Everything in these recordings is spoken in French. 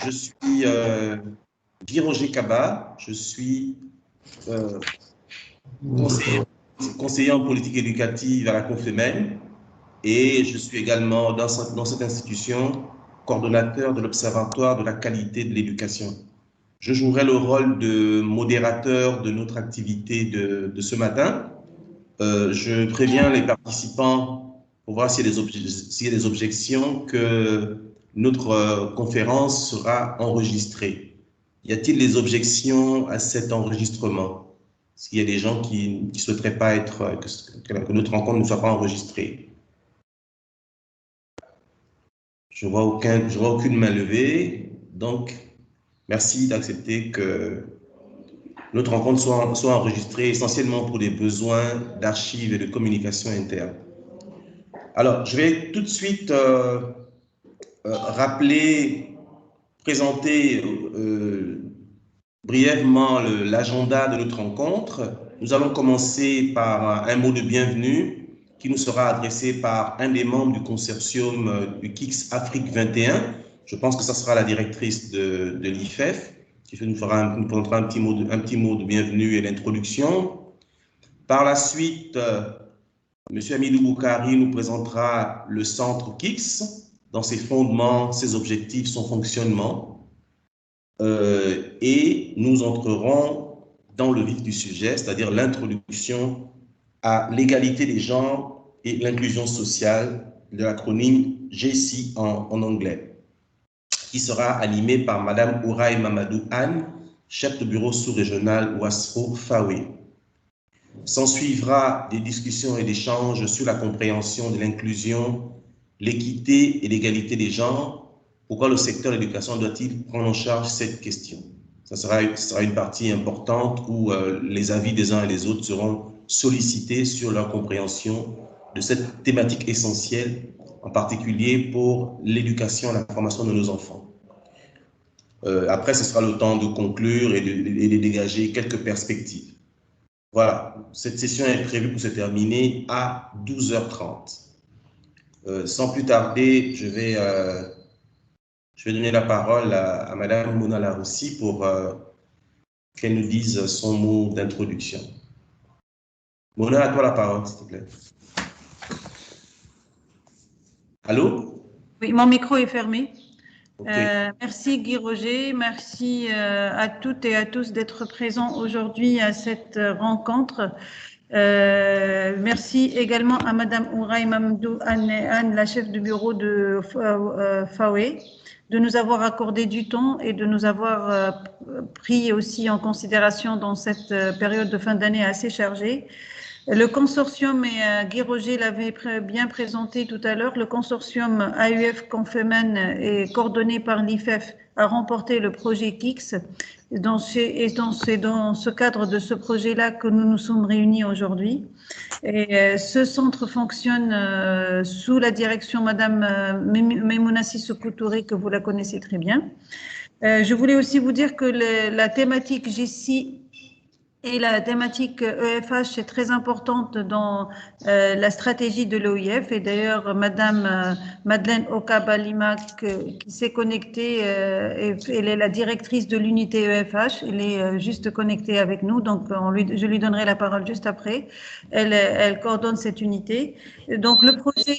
je suis Guy Roger Kaba, je suis conseiller en politique éducative à la Confemène et je suis également dans cette institution coordonnateur de l'Observatoire de la qualité de l'éducation. Je jouerai le rôle de modérateur de notre activité de ce matin. Je préviens les participants pour voir s'il y a des objections que notre conférence sera enregistrée. Y a-t-il des objections à cet enregistrement? Est-ce qu'il y a des gens qui ne souhaiteraient pas que notre rencontre ne soit pas enregistrée? Je vois aucune main levée. Donc, merci d'accepter que notre rencontre soit enregistrée essentiellement pour des besoins d'archives et de communication interne. Alors, je vais tout de suite présenter brièvement l'agenda de notre rencontre. Nous allons commencer par un mot de bienvenue qui nous sera adressé par un des membres du consortium du KIX Afrique 21. Je pense que ça sera la directrice de l'IFEF, qui nous présentera un petit mot de bienvenue et d'introduction. Par la suite, M. Amidou Boukari nous présentera le centre KIX, dans ses fondements, ses objectifs, son fonctionnement. Et nous entrerons dans le vif du sujet, c'est-à-dire l'introduction à l'égalité des genres et l'inclusion sociale, de l'acronyme GESI en anglais, qui sera animé par Mme Ouraï Mamadou Anne, chef de bureau sous-régional Ouassro Fawe. S'en suivra des discussions et d'échanges sur la compréhension de l'inclusion, l'équité et l'égalité des genres. Pourquoi le secteur de l'éducation doit-il prendre en charge cette question? Ça sera une partie importante où les avis des uns et des autres seront sollicités sur leur compréhension de cette thématique essentielle, en particulier pour l'éducation et la formation de nos enfants. Après, ce sera le temps de conclure et de dégager quelques perspectives. Voilà, cette session est prévue pour se terminer à 12h30. Sans plus tarder, je vais donner la parole à Mme Mona Laroussi pour qu'elle nous dise son mot d'introduction. Mona, à toi la parole, s'il te plaît. Allô? Oui, mon micro est fermé. Okay. Merci Guy Roger, merci à toutes et à tous d'être présents aujourd'hui à cette rencontre. Merci également à Madame Ouraï Mamadou Anne, la chef de bureau de FAWE, de nous avoir accordé du temps et de nous avoir pris aussi en considération dans cette période de fin d'année assez chargée. Le consortium, et Guy Roger l'avait bien présenté tout à l'heure, le consortium AUF Confemène est coordonné par l'IFEF, a remporté le projet KIX. C'est dans ce cadre de ce projet-là que nous nous sommes réunis aujourd'hui. Et ce centre fonctionne sous la direction Madame Memouna Sissoko Touré, que vous la connaissez très bien. Je voulais aussi vous dire que la thématique GESI et la thématique EFH est très importante dans la stratégie de l'OIF. Et d'ailleurs, Madame Madeleine Okaba-Lima, qui s'est connectée, elle est la directrice de l'unité EFH. Elle est juste connectée avec nous, donc je lui donnerai la parole juste après. Elle coordonne cette unité. Donc le projet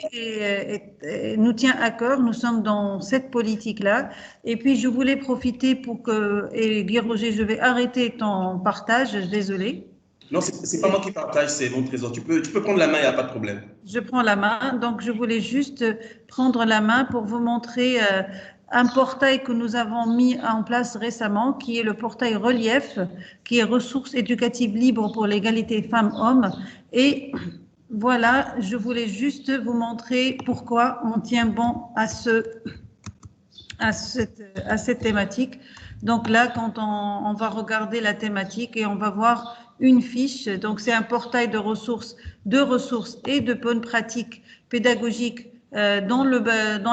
nous tient à cœur. Nous sommes dans cette politique-là. Et puis je voulais profiter pour que, et Guy Roger, je vais arrêter ton partage. Désolée. Non, c'est pas moi qui partage, c'est mon trésor. Tu peux prendre la main, il n'y a pas de problème. Je prends la main. Donc, je voulais juste prendre la main pour vous montrer un portail que nous avons mis en place récemment, qui est le portail Relief, qui est ressources éducatives libres pour l'égalité femmes-hommes. Et voilà, je voulais juste vous montrer pourquoi on tient bon à cette thématique. Donc là, quand on va regarder la thématique et on va voir une fiche, donc c'est un portail de ressources et de bonnes pratiques pédagogiques dans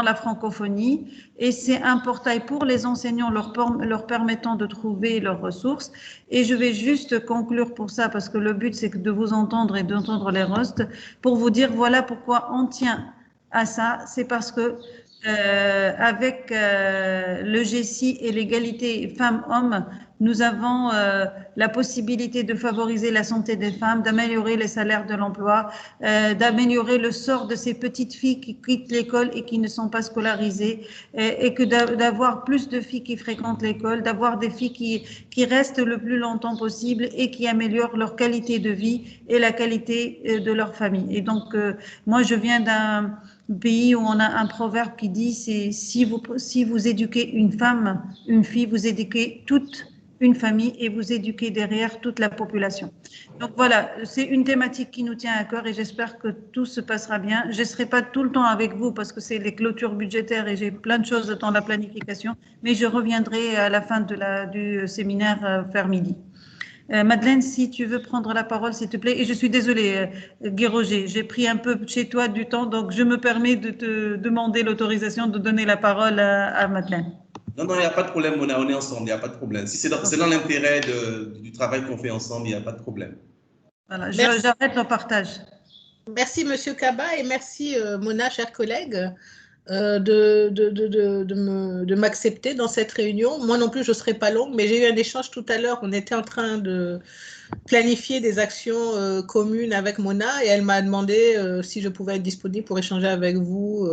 la francophonie, et c'est un portail pour les enseignants leur permettant de trouver leurs ressources. Et je vais juste conclure pour ça, parce que le but c'est de vous entendre et d'entendre les rosts, pour vous dire voilà pourquoi on tient à ça. C'est parce que avec le GECI et l'égalité femmes-hommes, nous avons la possibilité de favoriser la santé des femmes, d'améliorer les salaires de l'emploi, d'améliorer le sort de ces petites filles qui quittent l'école et qui ne sont pas scolarisées, et que d'avoir plus de filles qui fréquentent l'école, d'avoir des filles qui restent le plus longtemps possible et qui améliorent leur qualité de vie et la qualité de leur famille. Et donc, moi, je viens d'un pays où on a un proverbe qui dit c'est si vous éduquez une femme, une fille, vous éduquez toute une famille et vous éduquez derrière toute la population. Donc voilà, c'est une thématique qui nous tient à cœur et j'espère que tout se passera bien. Je ne serai pas tout le temps avec vous parce que c'est les clôtures budgétaires et j'ai plein de choses dans la planification, mais je reviendrai à la fin du séminaire vers midi. Madeleine, si tu veux prendre la parole, s'il te plaît. Et je suis désolée, Guy Roger, j'ai pris un peu chez toi du temps, donc je me permets de te demander l'autorisation de donner la parole à Madeleine. Non, non, il n'y a pas de problème, Mona, on est ensemble, il n'y a pas de problème. Si c'est dans l'intérêt du travail qu'on fait ensemble, il n'y a pas de problème. Voilà, j'arrête le partage. Merci, Monsieur Kaba, et merci, Mona, chers collègues, de m'accepter dans cette réunion. Moi non plus, je ne serai pas longue, mais j'ai eu un échange tout à l'heure. On était en train de planifier des actions communes avec Mona et elle m'a demandé si je pouvais être disponible pour échanger avec vous,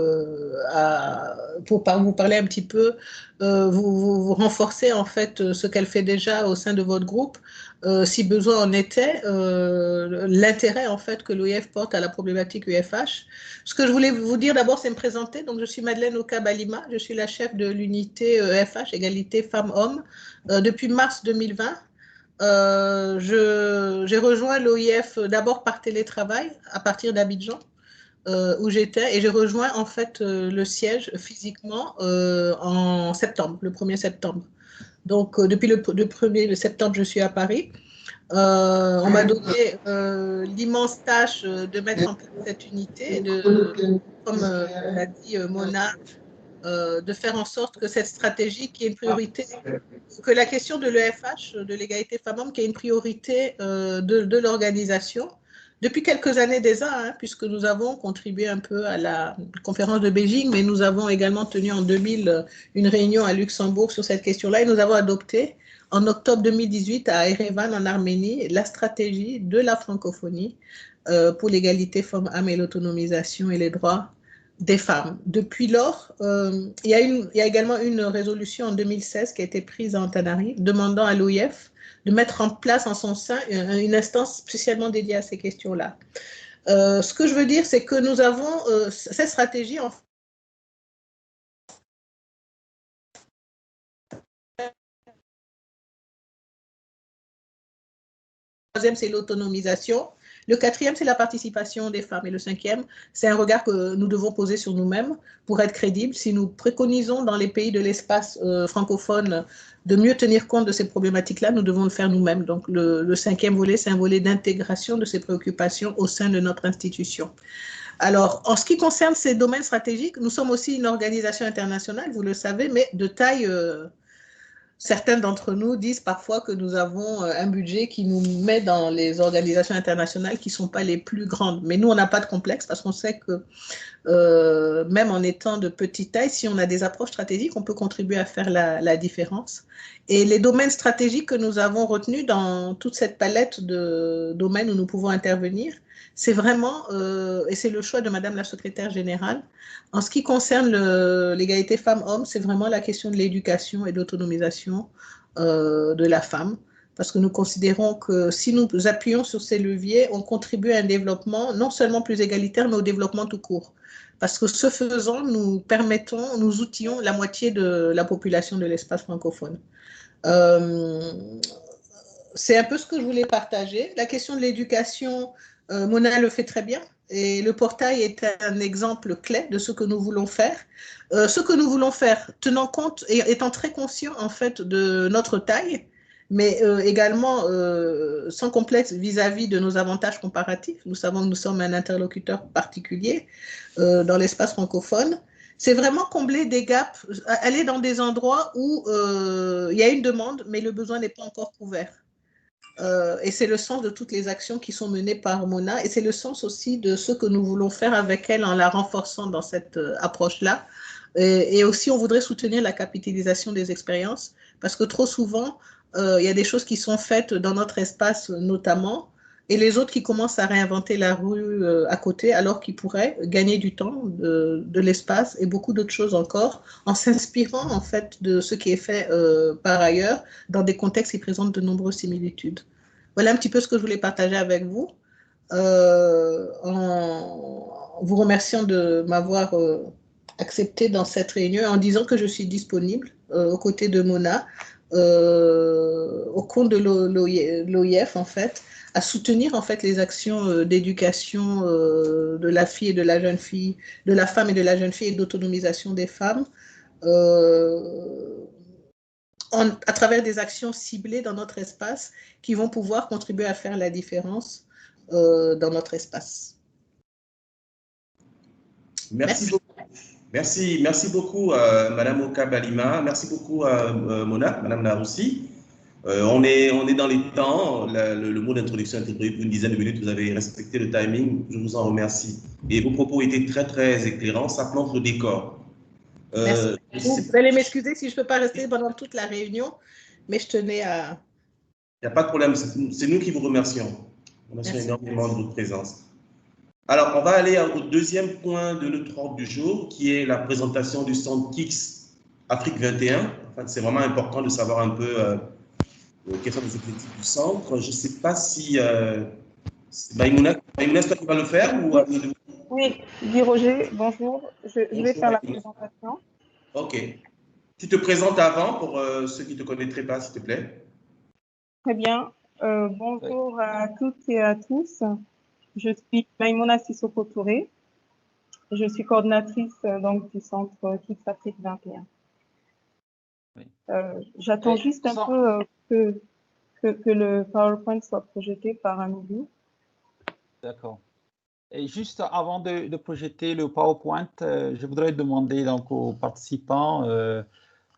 pour vous parler un petit peu, vous renforcer en fait ce qu'elle fait déjà au sein de votre groupe, si besoin en était, l'intérêt en fait que l'OIF porte à la problématique UFH. Ce que je voulais vous dire d'abord, c'est me présenter. Donc, je suis Madeleine Okabalima, je suis la chef de l'unité EFH, égalité femmes-hommes, depuis mars 2020. J'ai rejoint l'OIF d'abord par télétravail à partir d'Abidjan, où j'étais, et j'ai rejoint en fait le siège physiquement en septembre, le 1er septembre. Donc, depuis le 1er septembre, je suis à Paris. On m'a donné l'immense tâche de mettre en place cette unité, comme l'a dit Mona, de faire en sorte que cette stratégie qui est une priorité, que la question de l'EFH, de l'égalité femmes-hommes, qui est une priorité de l'organisation, depuis quelques années déjà, hein, puisque nous avons contribué un peu à la conférence de Beijing, mais nous avons également tenu en 2000 une réunion à Luxembourg sur cette question-là, et nous avons adopté en octobre 2018 à Erevan, en Arménie, la stratégie de la francophonie pour l'égalité femmes-hommes et l'autonomisation et les droits des femmes. Depuis lors, il y a également une résolution en 2016 qui a été prise en Tanarive demandant à l'OIF de mettre en place en son sein une instance spécialement dédiée à ces questions-là. Ce que je veux dire, c'est que nous avons cette stratégie en le troisième, c'est l'autonomisation. Le quatrième, c'est la participation des femmes. Et le cinquième, c'est un regard que nous devons poser sur nous-mêmes pour être crédibles. Si nous préconisons dans les pays de l'espace francophone de mieux tenir compte de ces problématiques-là, nous devons le faire nous-mêmes. Donc, le cinquième volet, c'est un volet d'intégration de ces préoccupations au sein de notre institution. Alors, en ce qui concerne ces domaines stratégiques, nous sommes aussi une organisation internationale, vous le savez, mais de taille... Certains d'entre nous disent parfois que nous avons un budget qui nous met dans les organisations internationales qui ne sont pas les plus grandes. Mais nous, on n'a pas de complexe parce qu'on sait que même en étant de petite taille, si on a des approches stratégiques, on peut contribuer à faire la différence. Et les domaines stratégiques que nous avons retenus dans toute cette palette de domaines où nous pouvons intervenir, c'est vraiment, et c'est le choix de Madame la secrétaire générale, en ce qui concerne l'égalité femmes-hommes, c'est vraiment la question de l'éducation et de l'autonomisation de la femme, parce que nous considérons que si nous appuyons sur ces leviers, on contribue à un développement non seulement plus égalitaire, mais au développement tout court. Parce que ce faisant, nous outillons la moitié de la population de l'espace francophone. C'est un peu ce que je voulais partager. La question de l'éducation, Mona le fait très bien. Et le portail est un exemple clé de ce que nous voulons faire. Ce que nous voulons faire, tenant compte et étant très conscient en fait de notre taille, mais également sans complexe vis-à-vis de nos avantages comparatifs. Nous savons que nous sommes un interlocuteur particulier dans l'espace francophone. C'est vraiment combler des gaps, aller dans des endroits où il y a une demande, mais le besoin n'est pas encore couvert. Et c'est le sens de toutes les actions qui sont menées par Mona, et c'est le sens aussi de ce que nous voulons faire avec elle en la renforçant dans cette approche-là, Et aussi, on voudrait soutenir la capitalisation des expériences parce que trop souvent, il y a des choses qui sont faites dans notre espace notamment et les autres qui commencent à réinventer la rue à côté alors qu'ils pourraient gagner du temps, de l'espace et beaucoup d'autres choses encore en s'inspirant en fait de ce qui est fait par ailleurs dans des contextes qui présentent de nombreuses similitudes. Voilà un petit peu ce que je voulais partager avec vous en vous remerciant de m'avoir accepté dans cette réunion en disant que je suis disponible aux côtés de Mona au compte de l'OIF en fait à soutenir en fait les actions d'éducation de la fille et de la jeune fille, de la femme et de la jeune fille et d'autonomisation des femmes à travers des actions ciblées dans notre espace qui vont pouvoir contribuer à faire la différence dans notre espace. Merci beaucoup. Merci beaucoup, Madame Oka Balima. Merci beaucoup, Mona, Madame Laroussi. On est dans les temps. Le mot d'introduction était prévu pour une dizaine de minutes. Vous avez respecté le timing. Je vous en remercie. Et vos propos étaient très, très éclairants. Ça plante le décor. Merci. Vous allez m'excuser si je ne peux pas rester pendant toute la réunion, mais je tenais à... Il n'y a pas de problème. C'est nous qui vous remercions. On remercie énormément de votre présence. Alors, on va aller au deuxième point de notre ordre du jour, qui est la présentation du centre KIX Afrique 21. Enfin, c'est vraiment important de savoir un peu quels sont les objectifs du centre. Je ne sais pas si Maïmouna, c'est toi qui va le faire ou Amidou? Oui, Guy Roger, bonjour. Je vais faire la présentation. Ok. Tu te présentes avant pour ceux qui ne te connaîtraient pas, s'il te plaît. Très bien. Bonjour à toutes et à tous. Je suis Maïmouna Sissoko Touré. Je suis coordinatrice donc, du centre KIX Afrique 21. J'attends juste un peu que le PowerPoint soit projeté par Amidou. D'accord. Et juste avant de projeter le PowerPoint, je voudrais demander donc aux participants,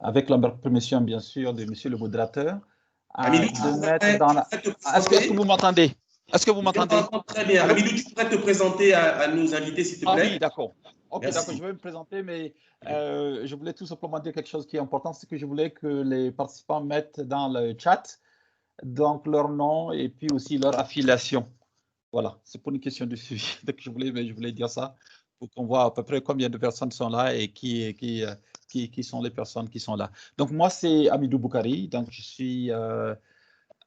avec la permission bien sûr de monsieur le modérateur, de mettre dans la... Est-ce que vous m'entendez? Est-ce que vous m'entendez? Très bien. Amidou, tu pourrais te présenter à nos invités, s'il te plaît? Ah oui, d'accord. Ok, d'accord, je vais me présenter, mais je voulais tout simplement dire quelque chose qui est important, c'est que je voulais que les participants mettent dans le chat donc leur nom et puis aussi leur affiliation. Voilà, c'est pour une question de suivi. Donc, je voulais dire ça pour qu'on voit à peu près combien de personnes sont là et qui sont les personnes qui sont là. Donc, moi, c'est Amidou Boukari. Donc, je suis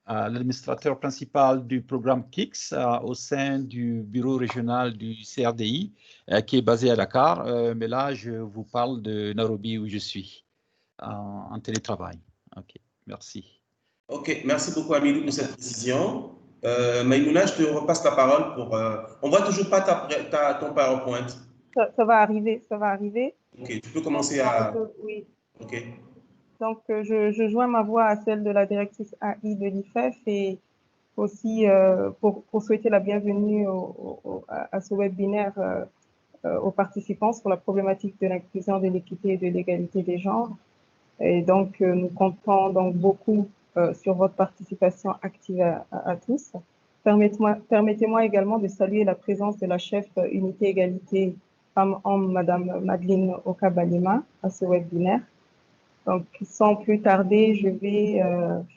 l'administrateur principal du programme KIX au sein du bureau régional du CRDI qui est basé à Dakar. Mais là, je vous parle de Nairobi où je suis en télétravail. OK, merci. OK, merci beaucoup Amidou pour cette précision. Maïmouna, je te repasse la parole pour... on ne voit toujours pas ton PowerPoint. Ça va arriver, ça va arriver. OK, tu peux commencer à... Oui. OK. Donc, je joins ma voix à celle de la directrice AI de l'IFEF et aussi pour souhaiter la bienvenue à ce webinaire aux participants sur la problématique de l'inclusion, de l'équité et de l'égalité des genres. Et donc, nous comptons donc beaucoup sur votre participation active à tous. Permettez-moi également de saluer la présence de la chef Unité Égalité Femmes-Hommes, Madame Madeleine Oka-Balima, à ce webinaire. Donc, sans plus tarder, je vais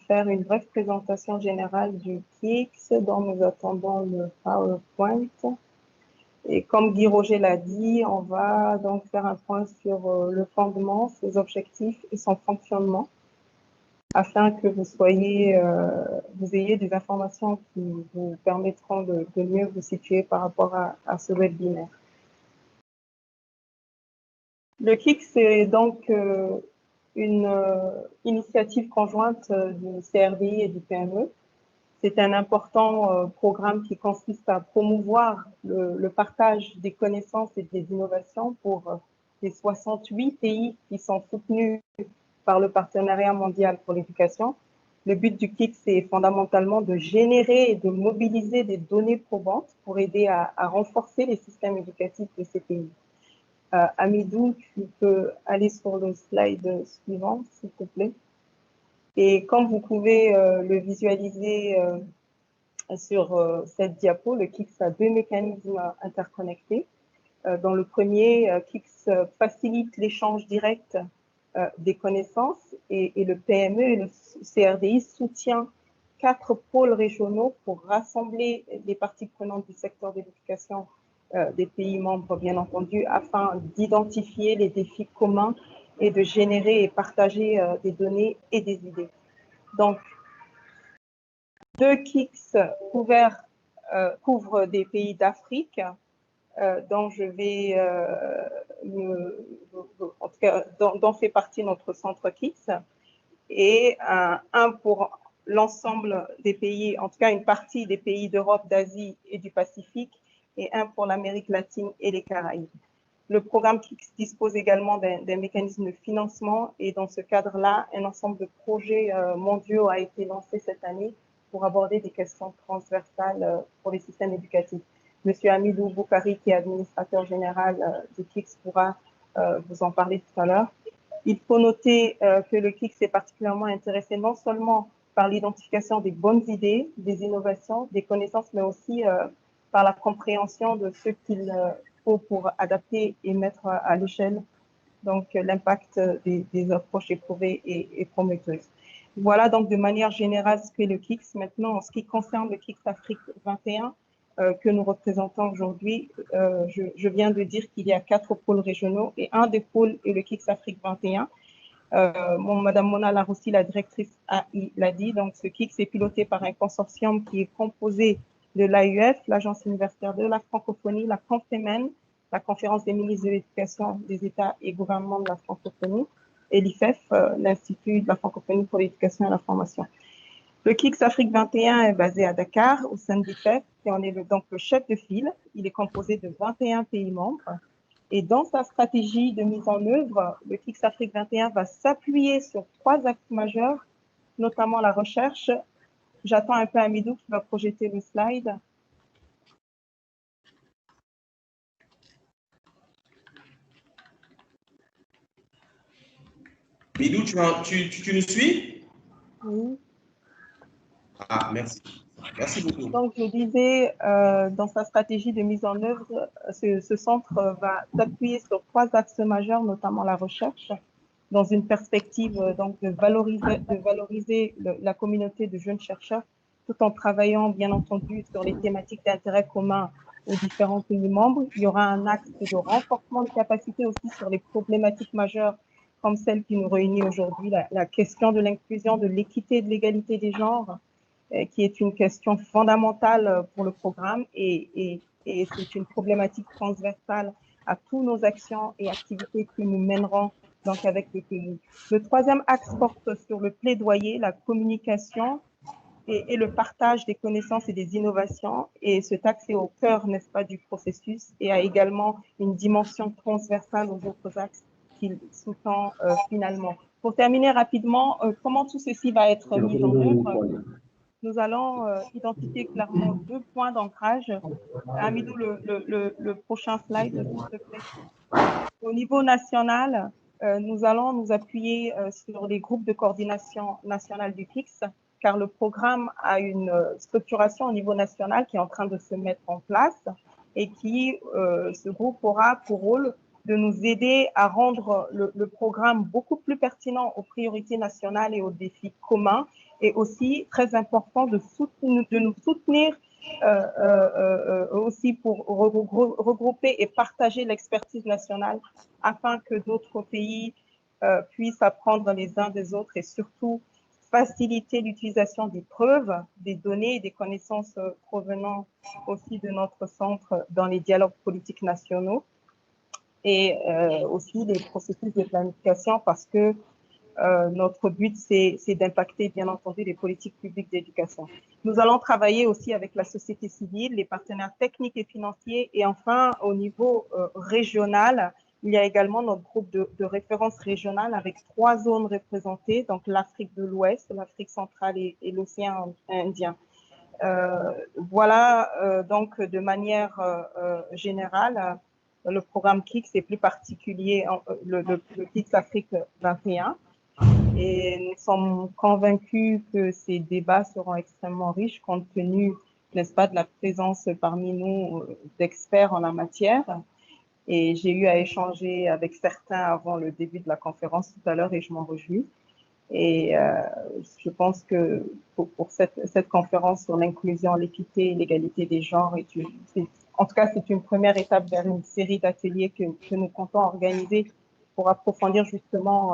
faire une brève présentation générale du KIX dont nous attendons le PowerPoint. Et comme Guy Roger l'a dit, on va donc faire un point sur le fondement, ses objectifs et son fonctionnement afin que vous ayez des informations qui vous permettront de mieux vous situer par rapport à ce webinaire. Le KIX, c'est donc une initiative conjointe du CRDI et du PME. C'est un important programme qui consiste à promouvoir le partage des connaissances et des innovations pour les 68 pays qui sont soutenus par le Partenariat mondial pour l'éducation. Le but du KIX, c'est fondamentalement de générer et de mobiliser des données probantes pour aider à renforcer les systèmes éducatifs de ces pays. Amidou, tu peux aller sur le slide suivant, s'il te plaît. Et comme vous pouvez le visualiser sur cette diapo, le KIX a deux mécanismes interconnectés. Dans le premier, KIX facilite l'échange direct des connaissances et le PME et le CRDI soutient 4 pôles régionaux pour rassembler les parties prenantes du secteur de l'éducation des pays membres, bien entendu, afin d'identifier les défis communs et de générer et partager des données et des idées. Donc, 2 KIX couvrent des pays d'Afrique, dont je vais, en tout cas, dont fait partie notre centre KIX, et un pour l'ensemble des pays, en tout cas une partie des pays d'Europe, d'Asie et du Pacifique, et un pour l'Amérique latine et les Caraïbes. Le programme KIX dispose également d'un mécanisme de financement et dans ce cadre-là, un ensemble de projets mondiaux a été lancé cette année pour aborder des questions transversales pour les systèmes éducatifs. Monsieur Hamidou Boukari, qui est administrateur général du KIX, pourra vous en parler tout à l'heure. Il faut noter que le KIX est particulièrement intéressé non seulement par l'identification des bonnes idées, des innovations, des connaissances, mais aussi par la compréhension de ce qu'il faut pour adapter et mettre à l'échelle. Donc, l'impact des approches éprouvées et prometteuses. Voilà donc de manière générale ce qu'est le KIX. Maintenant, en ce qui concerne le KIX Afrique 21, que nous représentons aujourd'hui, je viens de dire qu'il y a 4 pôles régionaux et un des pôles est le KIX Afrique 21. Madame Mona Laroussi, la directrice AI, l'a dit. Donc, ce KIX est piloté par un consortium qui est composé de l'AUF, l'Agence universitaire de la francophonie, la CONFEMEN, la Conférence des ministres de l'éducation des États et gouvernements de la francophonie, et l'IFEF, l'Institut de la francophonie pour l'éducation et la formation. Le KIX Afrique 21 est basé à Dakar, au sein de l'IFEF, et on est donc le chef de file. Il est composé de 21 pays membres. Et dans sa stratégie de mise en œuvre, le KIX Afrique 21 va s'appuyer sur 3 axes majeurs, notamment la recherche. J'attends un peu Hamidou qui va projeter le slide. Hamidou, tu nous suis? Oui. Ah, merci. Merci beaucoup. Donc, je disais, dans sa stratégie de mise en œuvre, ce centre va s'appuyer sur 3 axes majeurs, notamment la recherche, dans une perspective donc, de valoriser la communauté de jeunes chercheurs, tout en travaillant, bien entendu, sur les thématiques d'intérêt commun aux différents pays membres. Il y aura un axe de renforcement de capacité aussi sur les problématiques majeures, comme celle qui nous réunit aujourd'hui, la question de l'inclusion, de l'équité et de l'égalité des genres, qui est une question fondamentale pour le programme et c'est une problématique transversale à toutes nos actions et activités que nous mènerons donc avec les pays. Le 3e axe porte sur le plaidoyer, la communication et le partage des connaissances et des innovations. Et cet axe est au cœur, n'est-ce pas, du processus et a également une dimension transversale aux autres axes qu'il sous-tend finalement. Pour terminer rapidement, comment tout ceci va être mis en œuvre? Nous allons identifier clairement 2 points d'ancrage. Hamidou, le prochain slide, s'il te plaît. Au niveau national, nous allons nous appuyer sur les groupes de coordination nationale du KIX, car le programme a une structuration au niveau national qui est en train de se mettre en place et qui, ce groupe aura pour rôle de nous aider à rendre le programme beaucoup plus pertinent aux priorités nationales et aux défis communs, et aussi très important de nous soutenir aussi pour regrouper et partager l'expertise nationale afin que d'autres pays puissent apprendre les uns des autres et surtout faciliter l'utilisation des preuves, des données et des connaissances provenant aussi de notre centre dans les dialogues politiques nationaux et aussi les processus de planification parce que notre but, c'est d'impacter, bien entendu, les politiques publiques d'éducation. Nous allons travailler aussi avec la société civile, les partenaires techniques et financiers. Et enfin, au niveau régional, il y a également notre groupe de référence régionale avec 3 zones représentées, donc l'Afrique de l'Ouest, l'Afrique centrale et l'océan Indien. Voilà, donc, de manière générale, le programme KIX est plus particulier, le KIX Afrique 21. Et nous sommes convaincus que ces débats seront extrêmement riches compte tenu, n'est-ce pas, de la présence parmi nous d'experts en la matière. Et j'ai eu à échanger avec certains avant le début de la conférence tout à l'heure et je m'en réjouis. Et je pense que pour cette conférence sur l'inclusion, l'équité et l'égalité des genres, en tout cas, c'est une première étape vers une série d'ateliers que nous comptons organiser pour approfondir justement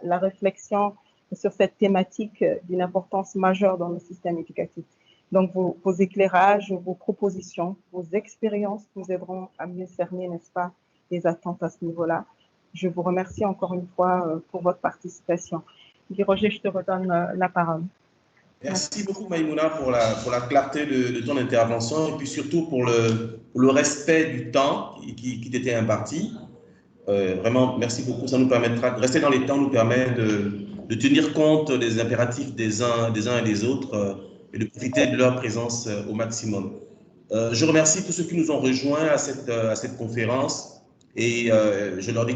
la réflexion sur cette thématique d'une importance majeure dans le système éducatif. Donc, vos éclairages, vos propositions, vos expériences nous aideront à mieux cerner, n'est-ce pas, les attentes à ce niveau-là. Je vous remercie encore une fois pour votre participation. Guy Roger, je te redonne la parole. Merci beaucoup, Maïmouna, pour la clarté de ton intervention et puis surtout pour le respect du temps qui t'était imparti. Vraiment, merci beaucoup. Ça nous permettra de rester dans les temps, nous permet de tenir compte des impératifs des uns et des autres et de profiter de leur présence au maximum. Je remercie tous ceux qui nous ont rejoints à cette conférence et je leur dis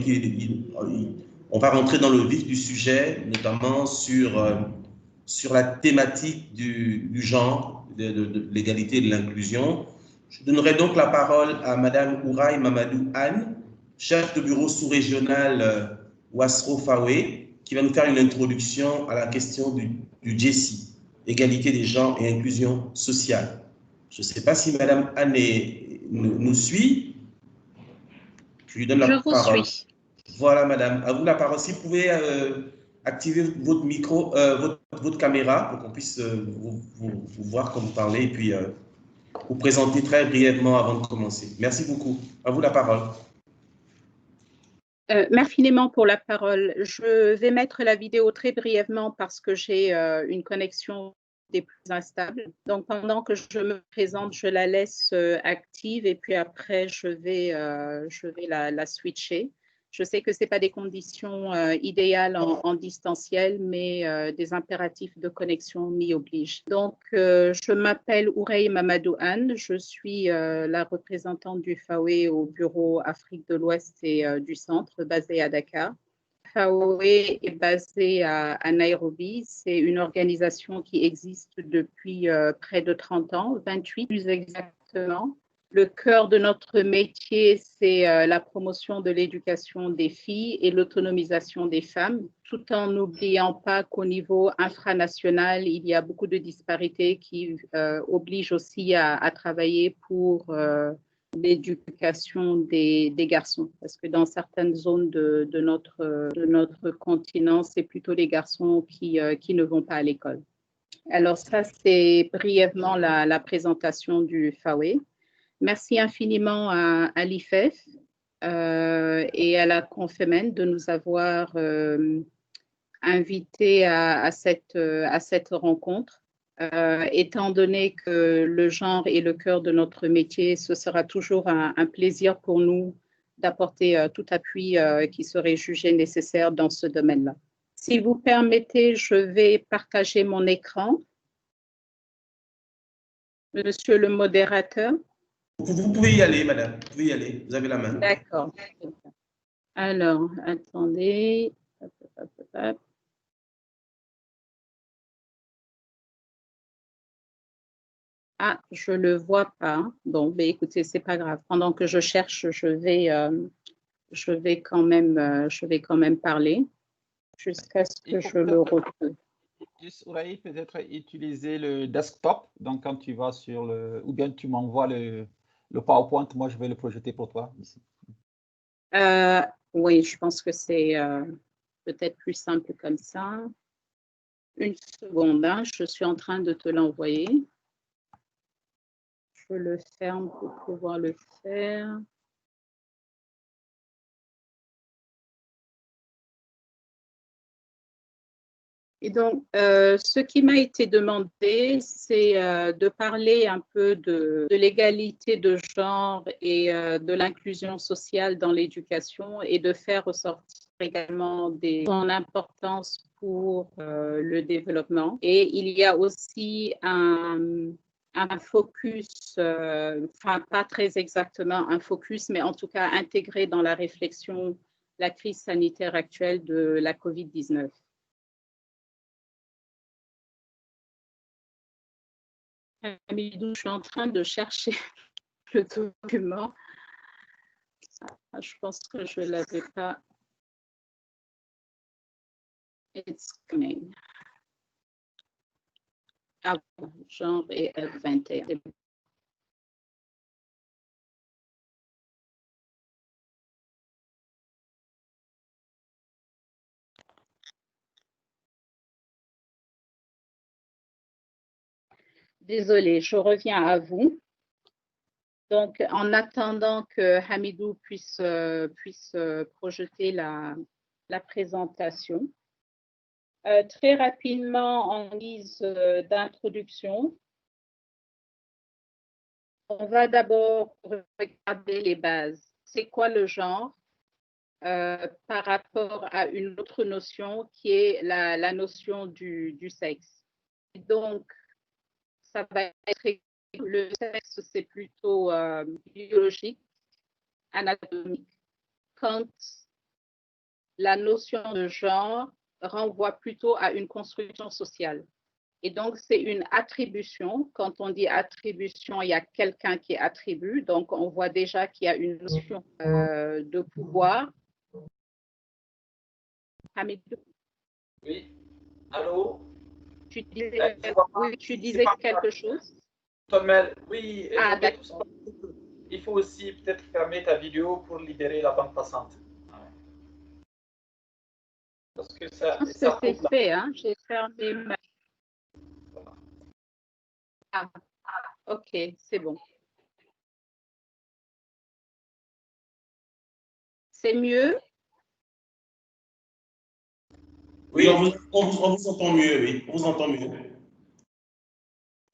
qu'on va rentrer dans le vif du sujet, notamment sur la thématique du genre, de l'égalité et de l'inclusion. Je donnerai donc la parole à Madame Ouraï Mamadou Anne, chef de bureau sous-régional Ouassro Fawe, qui va nous faire une introduction à la question du GESI, égalité des genres et inclusion sociale. Je ne sais pas si Madame Anne nous suit. Je lui donne la parole. Suis. Voilà, Madame. À vous la parole. Si vous pouvez activer votre micro, votre caméra pour qu'on puisse vous voir quand vous parlez et puis vous présenter très brièvement avant de commencer. Merci beaucoup. À vous la parole. Merci infiniment pour la parole. Je vais mettre la vidéo très brièvement parce que j'ai une connexion des plus instables. Donc, pendant que je me présente, je la laisse active et puis après, je vais la switcher. Je sais que ce n'est pas des conditions idéales en distanciel, mais des impératifs de connexion m'y obligent. Donc, je m'appelle Ouraï Mamadou Anne. Je suis la représentante du FAWE au bureau Afrique de l'Ouest et du Centre, basé à Dakar. FAWE est basé à Nairobi. C'est une organisation qui existe depuis près de 30 ans, 28 plus exactement. Le cœur de notre métier, c'est la promotion de l'éducation des filles et l'autonomisation des femmes, tout en n'oubliant pas qu'au niveau infranational, il y a beaucoup de disparités qui obligent aussi à travailler pour l'éducation des garçons, parce que dans certaines zones de notre continent, c'est plutôt les garçons qui ne vont pas à l'école. Alors ça, c'est brièvement la présentation du FAWE. Merci infiniment à l'IFEF et à la Confemen de nous avoir invités à cette rencontre. Étant donné que le genre est le cœur de notre métier, ce sera toujours un plaisir pour nous d'apporter tout appui qui serait jugé nécessaire dans ce domaine-là. Si vous permettez, je vais partager mon écran. Monsieur le modérateur. Vous pouvez y aller, madame. Vous pouvez y aller. Vous avez la main. D'accord. Alors, attendez. Hop, hop, hop, hop. Ah, je ne le vois pas. Bon, mais écoutez, ce n'est pas grave. Pendant que je cherche, je vais quand même parler jusqu'à ce que je le retrouve. Ouraï, peut-être utiliser le desktop. Donc, quand tu vas sur le... Ou bien tu m'envoies le PowerPoint, moi, je vais le projeter pour toi ici. Oui, je pense que c'est peut-être plus simple comme ça. Une seconde, hein, je suis en train de te l'envoyer. Je le ferme pour pouvoir le faire. Et donc, ce qui m'a été demandé, c'est de parler un peu de l'égalité de genre et de l'inclusion sociale dans l'éducation et de faire ressortir également son importance pour le développement. Et il y a aussi un focus, enfin pas très exactement un focus, mais en tout cas intégré dans la réflexion la crise sanitaire actuelle de la COVID-19. Amidou, je suis en train de chercher le document. Je pense que je ne l'avais pas. It's coming. Ah, genre et F21. Désolée, je reviens à vous. Donc, en attendant que Hamidou puisse projeter la présentation, très rapidement, en guise d'introduction, on va d'abord regarder les bases. C'est quoi le genre par rapport à une autre notion qui est la notion du sexe. Et donc, ça va être le sexe, c'est plutôt biologique, anatomique, quand la notion de genre renvoie plutôt à une construction sociale. Et donc, c'est une attribution. Quand on dit attribution, il y a quelqu'un qui attribue. Donc, on voit déjà qu'il y a une notion de pouvoir. Hamidou? Oui, allô? Tu disais quelque chose? Tomel, oui, d'accord. Il faut aussi peut-être fermer ta vidéo pour libérer la bande passante. Parce que ça c'est fait, hein? J'ai fermé ma... Ah, ok, c'est bon. C'est mieux? Oui, on vous entend mieux, oui, on vous entend mieux.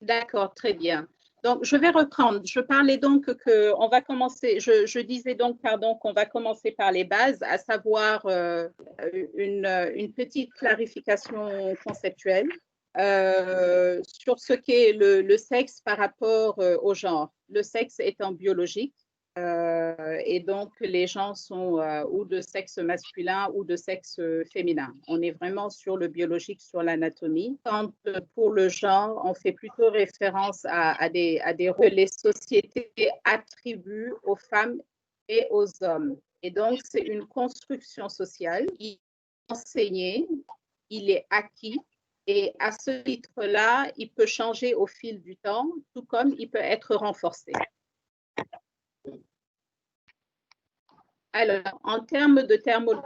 D'accord, très bien. Donc, je vais reprendre. Je parlais donc qu'on va commencer, je disais donc, pardon, qu'on va commencer par les bases, à savoir une petite clarification conceptuelle sur ce qu'est le sexe par rapport au genre. Le sexe étant biologique, et donc les gens sont ou de sexe masculin ou de sexe féminin. On est vraiment sur le biologique, sur l'anatomie. Quand pour le genre, on fait plutôt référence à des rôles que les sociétés attribuent aux femmes et aux hommes. Et donc, c'est une construction sociale. Il est enseigné, il est acquis. Et à ce titre-là, il peut changer au fil du temps, tout comme il peut être renforcé. Alors, en termes de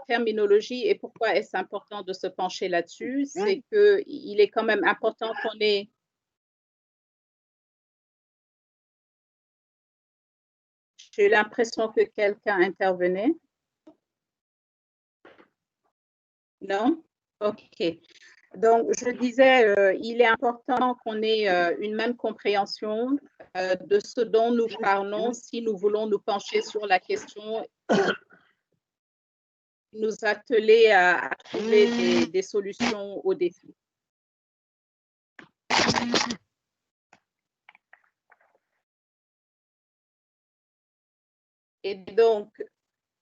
terminologie, et pourquoi est-ce important de se pencher là-dessus, c'est qu'il est quand même important qu'on ait... J'ai l'impression que quelqu'un intervenait. Non? OK. Donc, je disais, il est important qu'on ait une même compréhension de ce dont nous parlons si nous voulons nous pencher sur la question, nous atteler à trouver des solutions aux défis. Et donc,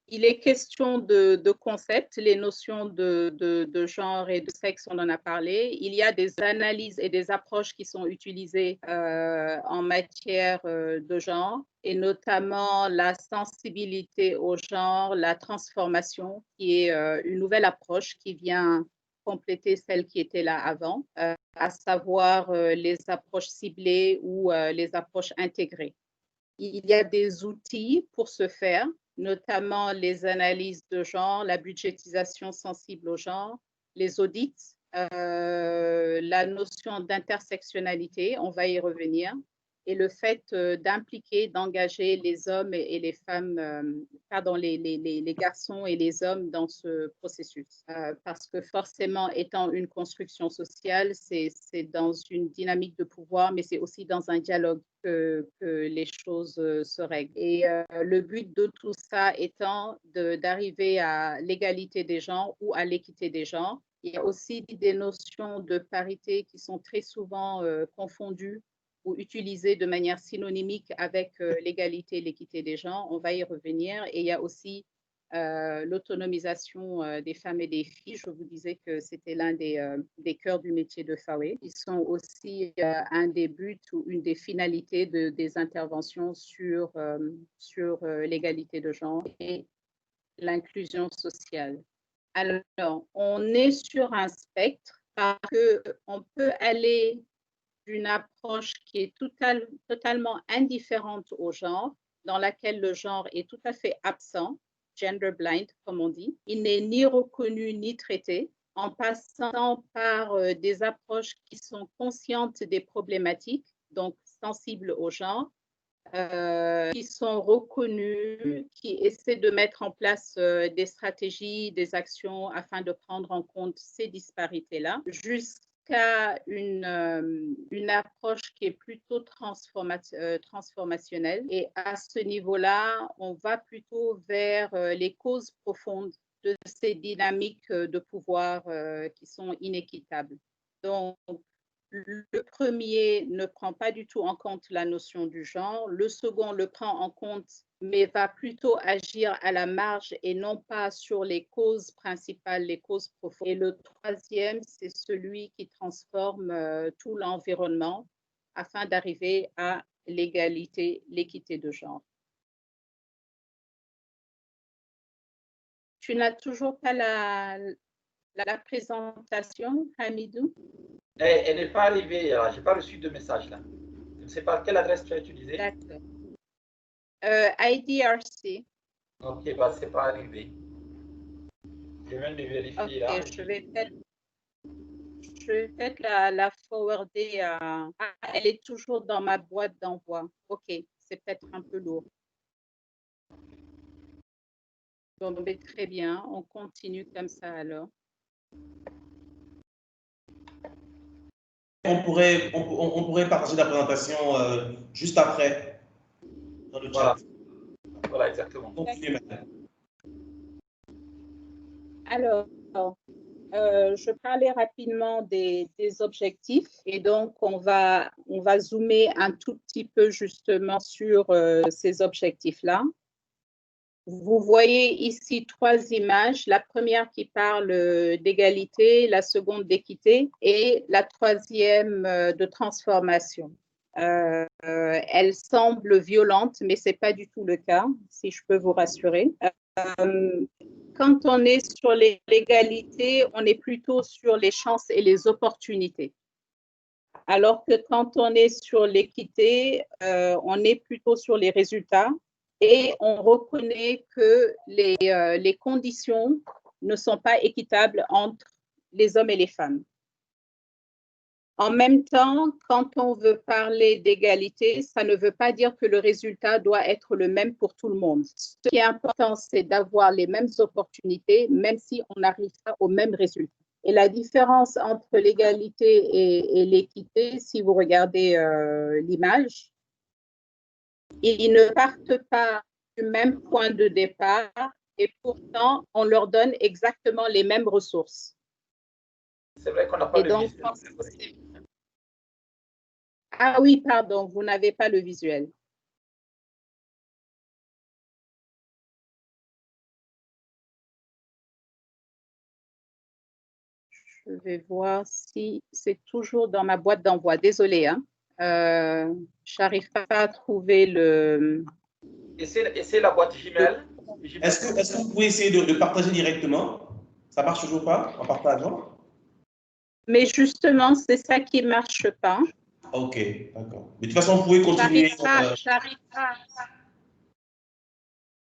il est question de concepts, les notions de genre et de sexe, on en a parlé. Il y a des analyses et des approches qui sont utilisées en matière de genre, et notamment la sensibilité au genre, la transformation, qui est une nouvelle approche qui vient compléter celle qui était là avant, à savoir les approches ciblées ou les approches intégrées. Il y a des outils pour ce faire, notamment les analyses de genre, la budgétisation sensible au genre, les audits, la notion d'intersectionnalité, on va y revenir, et le fait d'impliquer, d'engager les hommes et les femmes, pardon, les garçons et les hommes dans ce processus. Parce que forcément, étant une construction sociale, c'est dans une dynamique de pouvoir, mais c'est aussi dans un dialogue que les choses se règlent. Et le but de tout ça étant d'arriver à l'égalité des genres ou à l'équité des genres. Il y a aussi des notions de parité qui sont très souvent confondues ou utilisées de manière synonymique avec l'égalité et l'équité des genres. On va y revenir. Et il y a aussi l'autonomisation des femmes et des filles. Je vous disais que c'était l'un des cœurs du métier de FAWE. Ils sont aussi un des buts ou une des finalités des interventions sur l'égalité de genre et l'inclusion sociale. Alors, on est sur un spectre parce qu'on peut aller d'une approche qui est totalement indifférente au genre, dans laquelle le genre est tout à fait absent, gender blind, comme on dit. Il n'est ni reconnu ni traité, en passant par des approches qui sont conscientes des problématiques, donc sensibles au genre, qui sont reconnues, qui essaient de mettre en place des stratégies, des actions afin de prendre en compte ces disparités-là, jusqu'à une approche qui est plutôt transformationnelle. Et à ce niveau-là, on va plutôt vers les causes profondes de ces dynamiques de pouvoir qui sont inéquitables. Donc, le premier ne prend pas du tout en compte la notion du genre. Le second le prend en compte, mais va plutôt agir à la marge et non pas sur les causes principales, les causes profondes. Et le troisième, c'est celui qui transforme tout l'environnement afin d'arriver à l'égalité, l'équité de genre. Tu n'as toujours pas la présentation, Hamidou? Elle n'est pas arrivée, je n'ai pas reçu de message là. Je ne sais pas quelle adresse tu as utilisée. D'accord. IDRC. Ok, bah, ce n'est pas arrivé. Je viens de vérifier là. Je vais peut-être la forwarder à... elle est toujours dans ma boîte d'envoi. Ok, c'est peut-être un peu lourd. Bon, mais très bien, on continue comme ça alors. On pourrait partager la présentation juste après dans le chat. Voilà, exactement. Alors, je parlais rapidement des objectifs et donc on va zoomer un tout petit peu justement sur ces objectifs-là. Vous voyez ici 3 images, la première qui parle d'égalité, la seconde d'équité et la troisième de transformation. Elle semble violente, mais ce n'est pas du tout le cas, si je peux vous rassurer. Quand on est sur l'égalité, on est plutôt sur les chances et les opportunités. Alors que quand on est sur l'équité, on est plutôt sur les résultats. Et on reconnaît que les conditions ne sont pas équitables entre les hommes et les femmes. En même temps, quand on veut parler d'égalité, ça ne veut pas dire que le résultat doit être le même pour tout le monde. Ce qui est important, c'est d'avoir les mêmes opportunités, même si on n'arrive pas au même résultat. Et la différence entre l'égalité et l'équité, si vous regardez l'image, ils ne partent pas du même point de départ et pourtant, on leur donne exactement les mêmes ressources. C'est vrai qu'on n'a pas le visuel. Ah oui, pardon, vous n'avez pas le visuel. Je vais voir si c'est toujours dans ma boîte d'envoi. Désolée, hein. Je n'arrive pas à trouver le... Et c'est la boîte Gmail. Est-ce que vous pouvez essayer de partager directement? Ça ne marche toujours pas en partageant? Mais justement, c'est ça qui ne marche pas. Ok, d'accord. Mais de toute façon, vous pouvez continuer.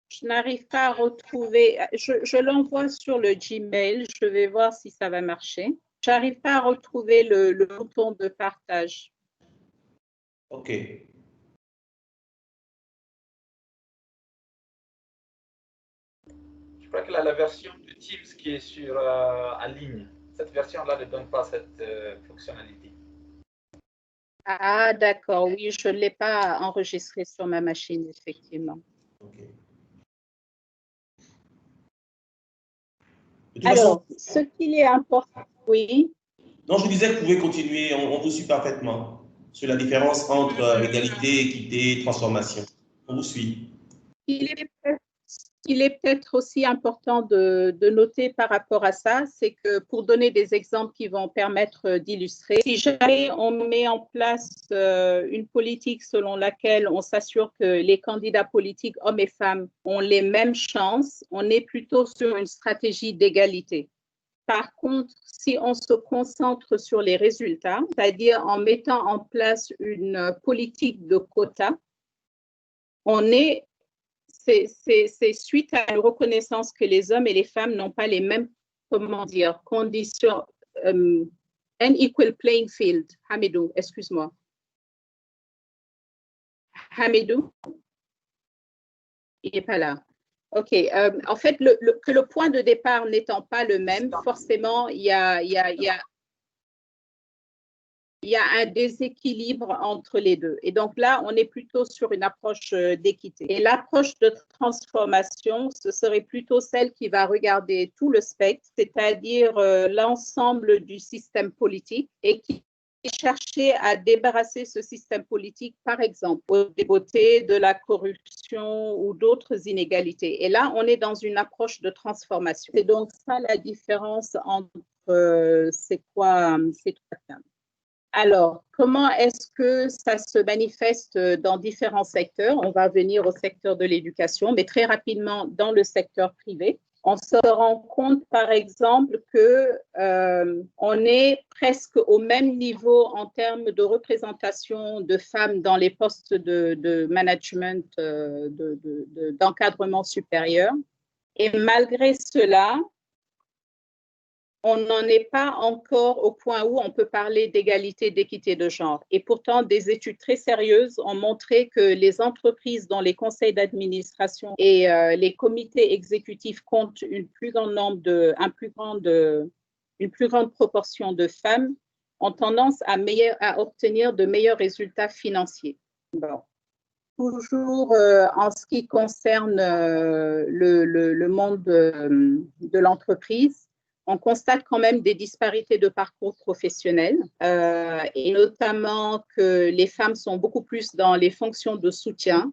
Je n'arrive pas à retrouver. Je l'envoie sur le Gmail. Je vais voir si ça va marcher. Je n'arrive pas à retrouver le bouton de partage. Ok. Je crois que là, la version de Teams qui est en ligne, cette version-là ne donne pas cette fonctionnalité. Ah, d'accord. Oui, je ne l'ai pas enregistré sur ma machine, effectivement. Okay. Alors, ce qu'il est important, oui. Non, je disais que vous pouvez continuer, on vous suit parfaitement sur la différence entre égalité, équité et transformation. On vous suit. qu'il est peut-être aussi important de noter par rapport à ça, c'est que pour donner des exemples qui vont permettre d'illustrer, si jamais on met en place une politique selon laquelle on s'assure que les candidats politiques, hommes et femmes, ont les mêmes chances, on est plutôt sur une stratégie d'égalité. Par contre, si on se concentre sur les résultats, c'est-à-dire en mettant en place une politique de quotas, c'est suite à une reconnaissance que les hommes et les femmes n'ont pas les mêmes, conditions, an equal playing field. Hamidou, excuse-moi. Hamidou, il n'est pas là. OK. En fait, que le point de départ n'étant pas le même, forcément, il y a un déséquilibre entre les deux. Et donc là, on est plutôt sur une approche d'équité. Et l'approche de transformation, ce serait plutôt celle qui va regarder tout le spectre, c'est-à-dire l'ensemble du système politique et qui chercher à débarrasser ce système politique, par exemple, des beautés, de la corruption ou d'autres inégalités. Et là, on est dans une approche de transformation. C'est donc ça la différence entre ces trois termes. Alors, comment est-ce que ça se manifeste dans différents secteurs? On va venir au secteur de l'éducation, mais très rapidement dans le secteur privé. On se rend compte, par exemple, qu'on est presque au même niveau en termes de représentation de femmes dans les postes de management, d'encadrement supérieur. Et malgré cela, on n'en est pas encore au point où on peut parler d'égalité, d'équité de genre. Et pourtant, des études très sérieuses ont montré que les entreprises dont les conseils d'administration et les comités exécutifs comptent une plus grande proportion de femmes ont tendance à obtenir de meilleurs résultats financiers. Bon. Toujours en ce qui concerne le monde de l'entreprise, on constate quand même des disparités de parcours professionnels et notamment que les femmes sont beaucoup plus dans les fonctions de soutien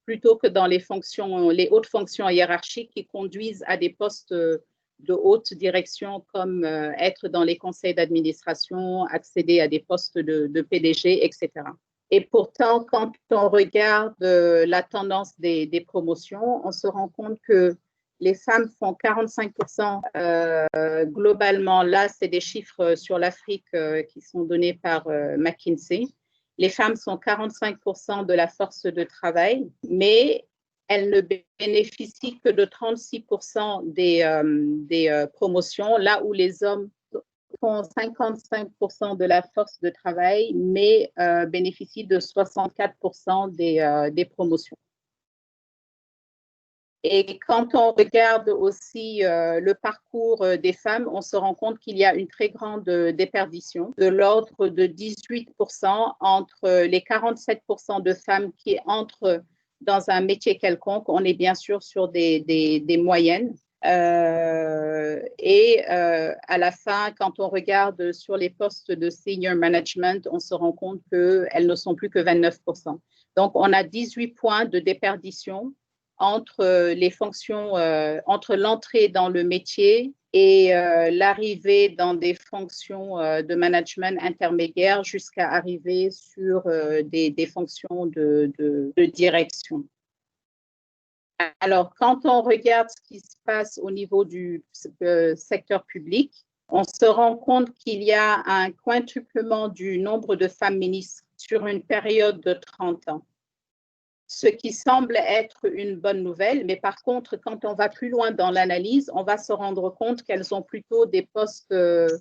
plutôt que dans les hautes fonctions hiérarchiques qui conduisent à des postes de haute direction comme être dans les conseils d'administration, accéder à des postes de PDG, etc. Et pourtant, quand on regarde la tendance des promotions, on se rend compte que les femmes font 45% globalement. Là, c'est des chiffres sur l'Afrique qui sont donnés par McKinsey. Les femmes sont 45% de la force de travail, mais elles ne bénéficient que de 36% des promotions, là où les hommes font 55% de la force de travail, mais bénéficient de 64% des promotions. Et quand on regarde aussi le parcours des femmes, on se rend compte qu'il y a une très grande déperdition, de l'ordre de 18% entre les 47% de femmes qui entrent dans un métier quelconque. On est bien sûr sur des moyennes. À la fin, quand on regarde sur les postes de senior management, on se rend compte qu'elles ne sont plus que 29%. Donc, on a 18 points de déperdition entre les fonctions, entre l'entrée dans le métier et l'arrivée dans des fonctions de management intermédiaire jusqu'à arriver sur des fonctions de direction. Alors, quand on regarde ce qui se passe au niveau du secteur public, on se rend compte qu'il y a un quintuplement du nombre de femmes ministres sur une période de 30 ans. Ce qui semble être une bonne nouvelle, mais par contre, quand on va plus loin dans l'analyse, on va se rendre compte qu'elles ont plutôt des postes de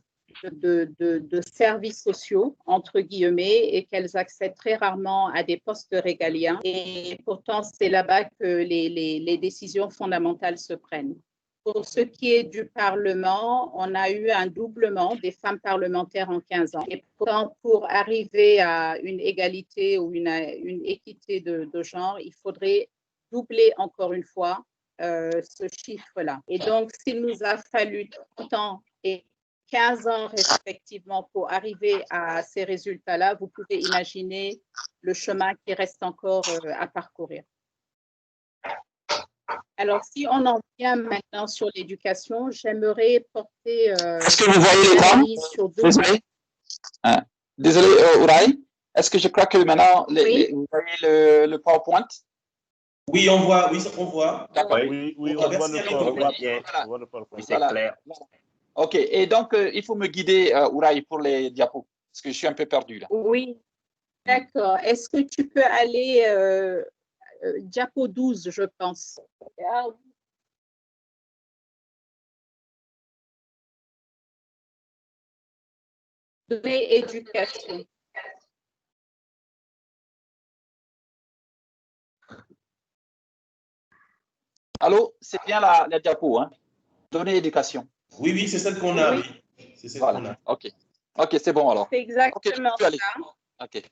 services sociaux, entre guillemets, et qu'elles accèdent très rarement à des postes régaliens. Et pourtant, c'est là-bas que les décisions fondamentales se prennent. Pour ce qui est du Parlement, on a eu un doublement des femmes parlementaires en 15 ans. Et pourtant, pour arriver à une égalité ou une équité de genre, il faudrait doubler encore une fois ce chiffre-là. Et donc, s'il nous a fallu 30 ans et 15 ans respectivement pour arriver à ces résultats-là, vous pouvez imaginer le chemin qui reste encore à parcourir. Alors, si on en vient maintenant sur l'éducation, j'aimerais porter Est-ce que vous voyez l'écran? sur deux. Désolé. Désolé, Ouraï. Est-ce que je crois que maintenant, Oui. vous voyez le PowerPoint? Oui, on voit. Oui, on voit. D'accord. Oui, on voit bien. On voit le PowerPoint, c'est clair. OK. Et donc, il faut me guider, Ouraï, pour les diapos, parce que je suis un peu perdu là. Oui, d'accord. Est-ce que tu peux aller diapo 12, je pense. Données éducation. Allô, c'est bien la diapo, hein? Données éducation. Oui, oui, c'est celle qu'on a. Oui. Oui. C'est celle qu'on a. OK. OK, c'est bon alors. C'est exactement OK, tu peux aller. ça. OK.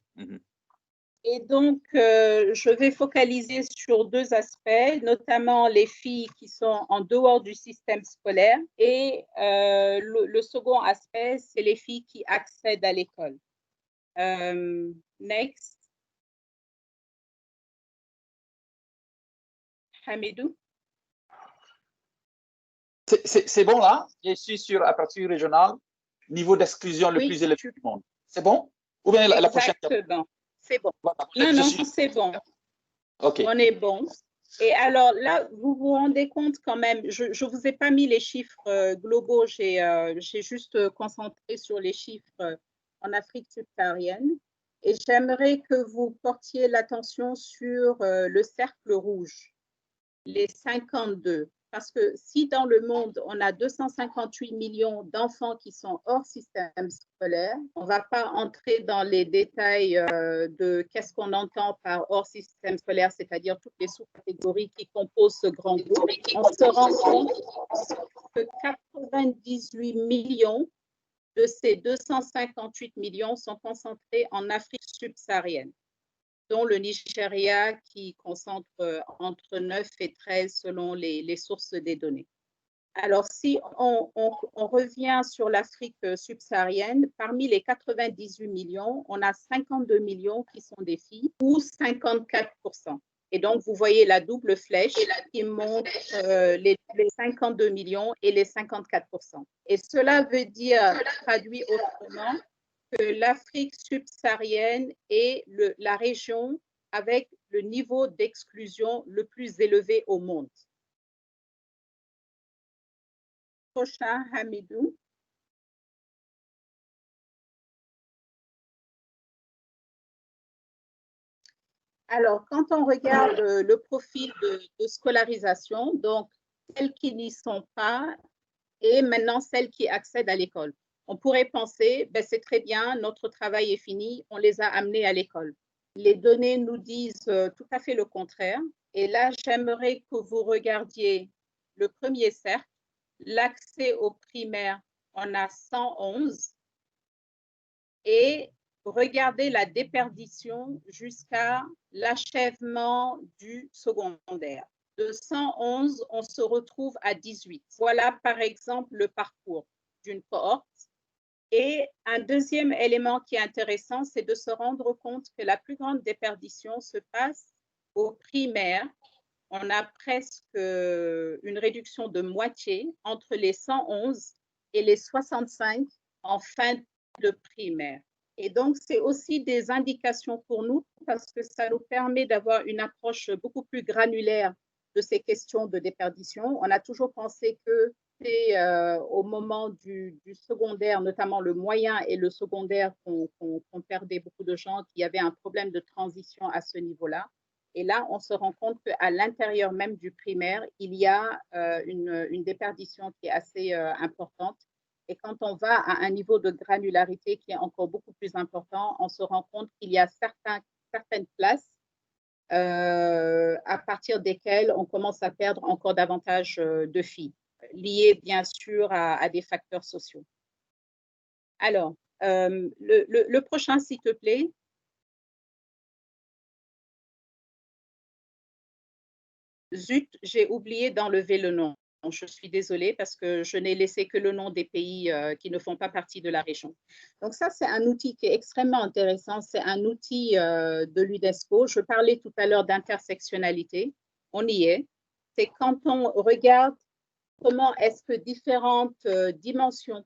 Et donc, je vais focaliser sur deux aspects, notamment les filles qui sont en dehors du système scolaire. Et le second aspect, c'est les filles qui accèdent à l'école. Next. Hamidou. C'est bon là? Je suis sur aperture régionale, niveau d'exclusion le plus élevé du monde. C'est bon? Ou bien la prochaine? Exactement. C'est bon. Voilà, Non, c'est bon. OK. On est bon. Et alors là, vous vous rendez compte quand même, je ne vous ai pas mis les chiffres globaux, j'ai juste concentré sur les chiffres en Afrique subsaharienne. Et j'aimerais que vous portiez l'attention sur le cercle rouge, les 52. Parce que si dans le monde, on a 258 millions d'enfants qui sont hors système scolaire, on ne va pas entrer dans les détails de qu'est-ce qu'on entend par hors système scolaire, c'est-à-dire toutes les sous-catégories qui composent ce grand groupe. On se rend compte que 98 millions de ces 258 millions sont concentrés en Afrique subsaharienne, dont le Nigeria qui concentre entre 9 et 13 selon les sources des données. Alors, si on revient sur l'Afrique subsaharienne, parmi les 98 millions, on a 52 millions qui sont des filles, ou 54%. Et donc, vous voyez la double flèche qui montre les 52 millions et les 54%. Et cela veut dire, traduit autrement, que l'Afrique subsaharienne est la région avec le niveau d'exclusion le plus élevé au monde. Prochain, Hamidou. Alors, quand on regarde le profil de scolarisation, donc celles qui n'y sont pas et maintenant celles qui accèdent à l'école. On pourrait penser, ben, c'est très bien, notre travail est fini, on les a amenés à l'école. Les données nous disent tout à fait le contraire. Et là, j'aimerais que vous regardiez le premier cercle, l'accès au primaire, on a 111. Et regardez la déperdition jusqu'à l'achèvement du secondaire. De 111, on se retrouve à 18. Voilà, par exemple, le parcours d'une cohorte. Et un deuxième élément qui est intéressant, c'est de se rendre compte que la plus grande déperdition se passe au primaire. On a presque une réduction de moitié entre les 111 et les 65 en fin de primaire. Et donc, c'est aussi des indications pour nous parce que ça nous permet d'avoir une approche beaucoup plus granulaire de ces questions de déperdition. On a toujours pensé que c'est au moment du secondaire, notamment le moyen et le secondaire, qu'on perdait beaucoup de gens, qu'il y avait un problème de transition à ce niveau-là. Et là, on se rend compte qu'à l'intérieur même du primaire, il y a une déperdition qui est assez importante. Et quand on va à un niveau de granularité qui est encore beaucoup plus important, on se rend compte qu'il y a certaines classes à partir desquelles on commence à perdre encore davantage de filles, liées bien sûr à des facteurs sociaux. Alors, le prochain, s'il te plaît. Zut, j'ai oublié d'enlever le nom. Je suis désolée parce que je n'ai laissé que le nom des pays qui ne font pas partie de la région. Donc ça, c'est un outil qui est extrêmement intéressant. C'est un outil de l'UNESCO. Je parlais tout à l'heure d'intersectionnalité. On y est. c'est quand on regarde comment est-ce que différentes dimensions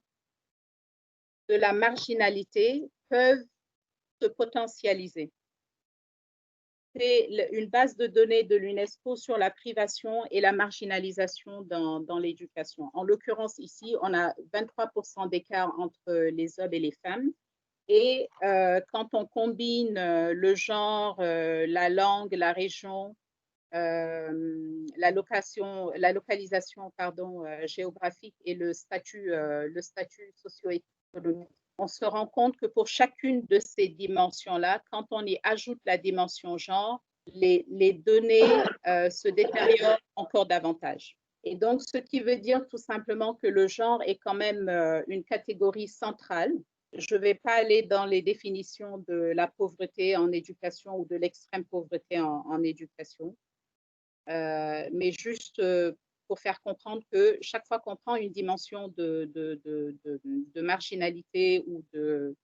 de la marginalité peuvent se potentialiser. C'est une base de données de l'UNESCO sur la privation et la marginalisation dans l'éducation. En l'occurrence, ici, on a 23% d'écart entre les hommes et les femmes. Et quand on combine le genre, la langue, la région, la localisation géographique et le statut socio-économique, on se rend compte que pour chacune de ces dimensions-là, quand on y ajoute la dimension genre, les données se détériorent encore davantage. Et donc, ce qui veut dire tout simplement que le genre est quand même une catégorie centrale. Je ne vais pas aller dans les définitions de la pauvreté en éducation ou de l'extrême pauvreté en éducation, mais juste pour faire comprendre que chaque fois qu'on prend une dimension de marginalité ou de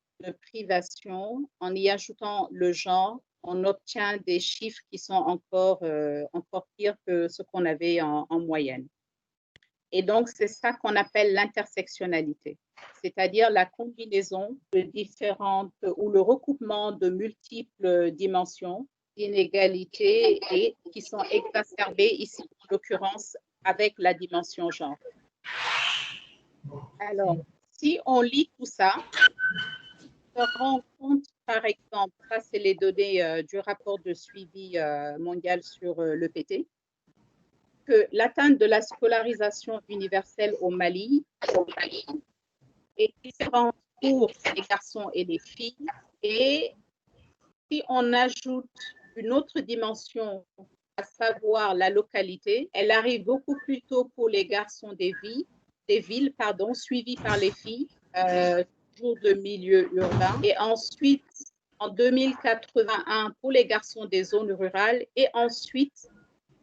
privation, en y ajoutant le genre, on obtient des chiffres qui sont encore pires que ce qu'on avait en moyenne. Et donc, c'est ça qu'on appelle l'intersectionnalité, c'est-à-dire la combinaison de différentes ou le recoupement de multiples dimensions d'inégalités et qui sont exacerbées ici, en l'occurrence, avec la dimension genre. Alors, si on lit tout ça, on se rend compte, par exemple, ça c'est les données du rapport de suivi mondial sur l'EPT, que l'atteinte de la scolarisation universelle au Mali est différente pour les garçons et les filles. Et si on ajoute une autre dimension, à savoir la localité, elle arrive beaucoup plus tôt pour les garçons des villes, suivis par les filles, toujours de milieu urbain. Et ensuite, en 2081, pour les garçons des zones rurales. Et ensuite,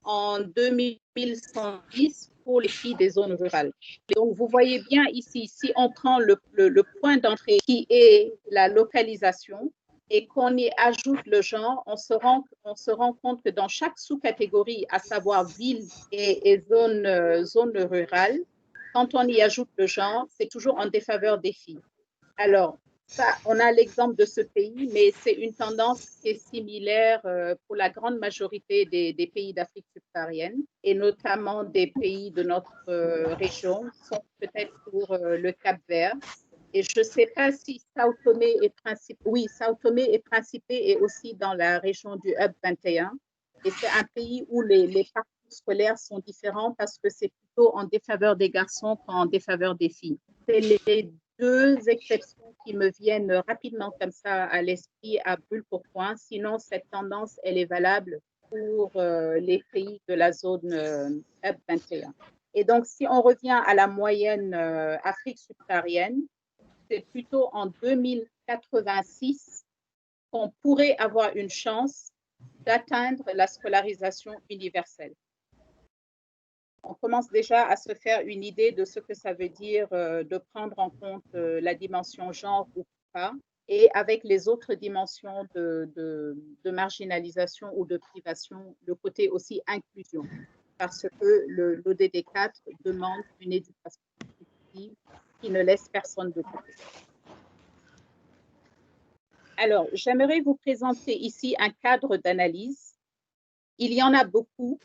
en 2110 pour les filles des zones rurales. Donc, vous voyez bien ici, si on prend le point d'entrée qui est la localisation et qu'on y ajoute le genre, on se rend compte que dans chaque sous-catégorie, à savoir ville et zone rurale, quand on y ajoute le genre, c'est toujours en défaveur des filles. Alors, ça, on a l'exemple de ce pays, mais c'est une tendance qui est similaire pour la grande majorité des pays d'Afrique subsaharienne et notamment des pays de notre région, sauf peut-être pour le Cap-Vert. Et je ne sais pas si Sao Tomé et Principe, oui, Sao Tomé et Principe est aussi dans la région du Hub 21. Et c'est un pays où les parcours scolaires sont différents parce que c'est plutôt en défaveur des garçons qu'en défaveur des filles. C'est les deux exceptions qui me viennent rapidement comme ça à l'esprit à brûle pour point. Sinon, cette tendance, elle est valable pour les pays de la zone Hub 21. Et donc, si on revient à la moyenne Afrique subsaharienne, c'est plutôt en 2086 qu'on pourrait avoir une chance d'atteindre la scolarisation universelle. On commence déjà à se faire une idée de ce que ça veut dire de prendre en compte la dimension genre ou pas, et avec les autres dimensions de marginalisation ou de privation, le côté aussi inclusion, parce que l'ODD 4 demande une éducation inclusive qui ne laisse personne de côté. Alors, j'aimerais vous présenter ici un cadre d'analyse. Il y en a beaucoup.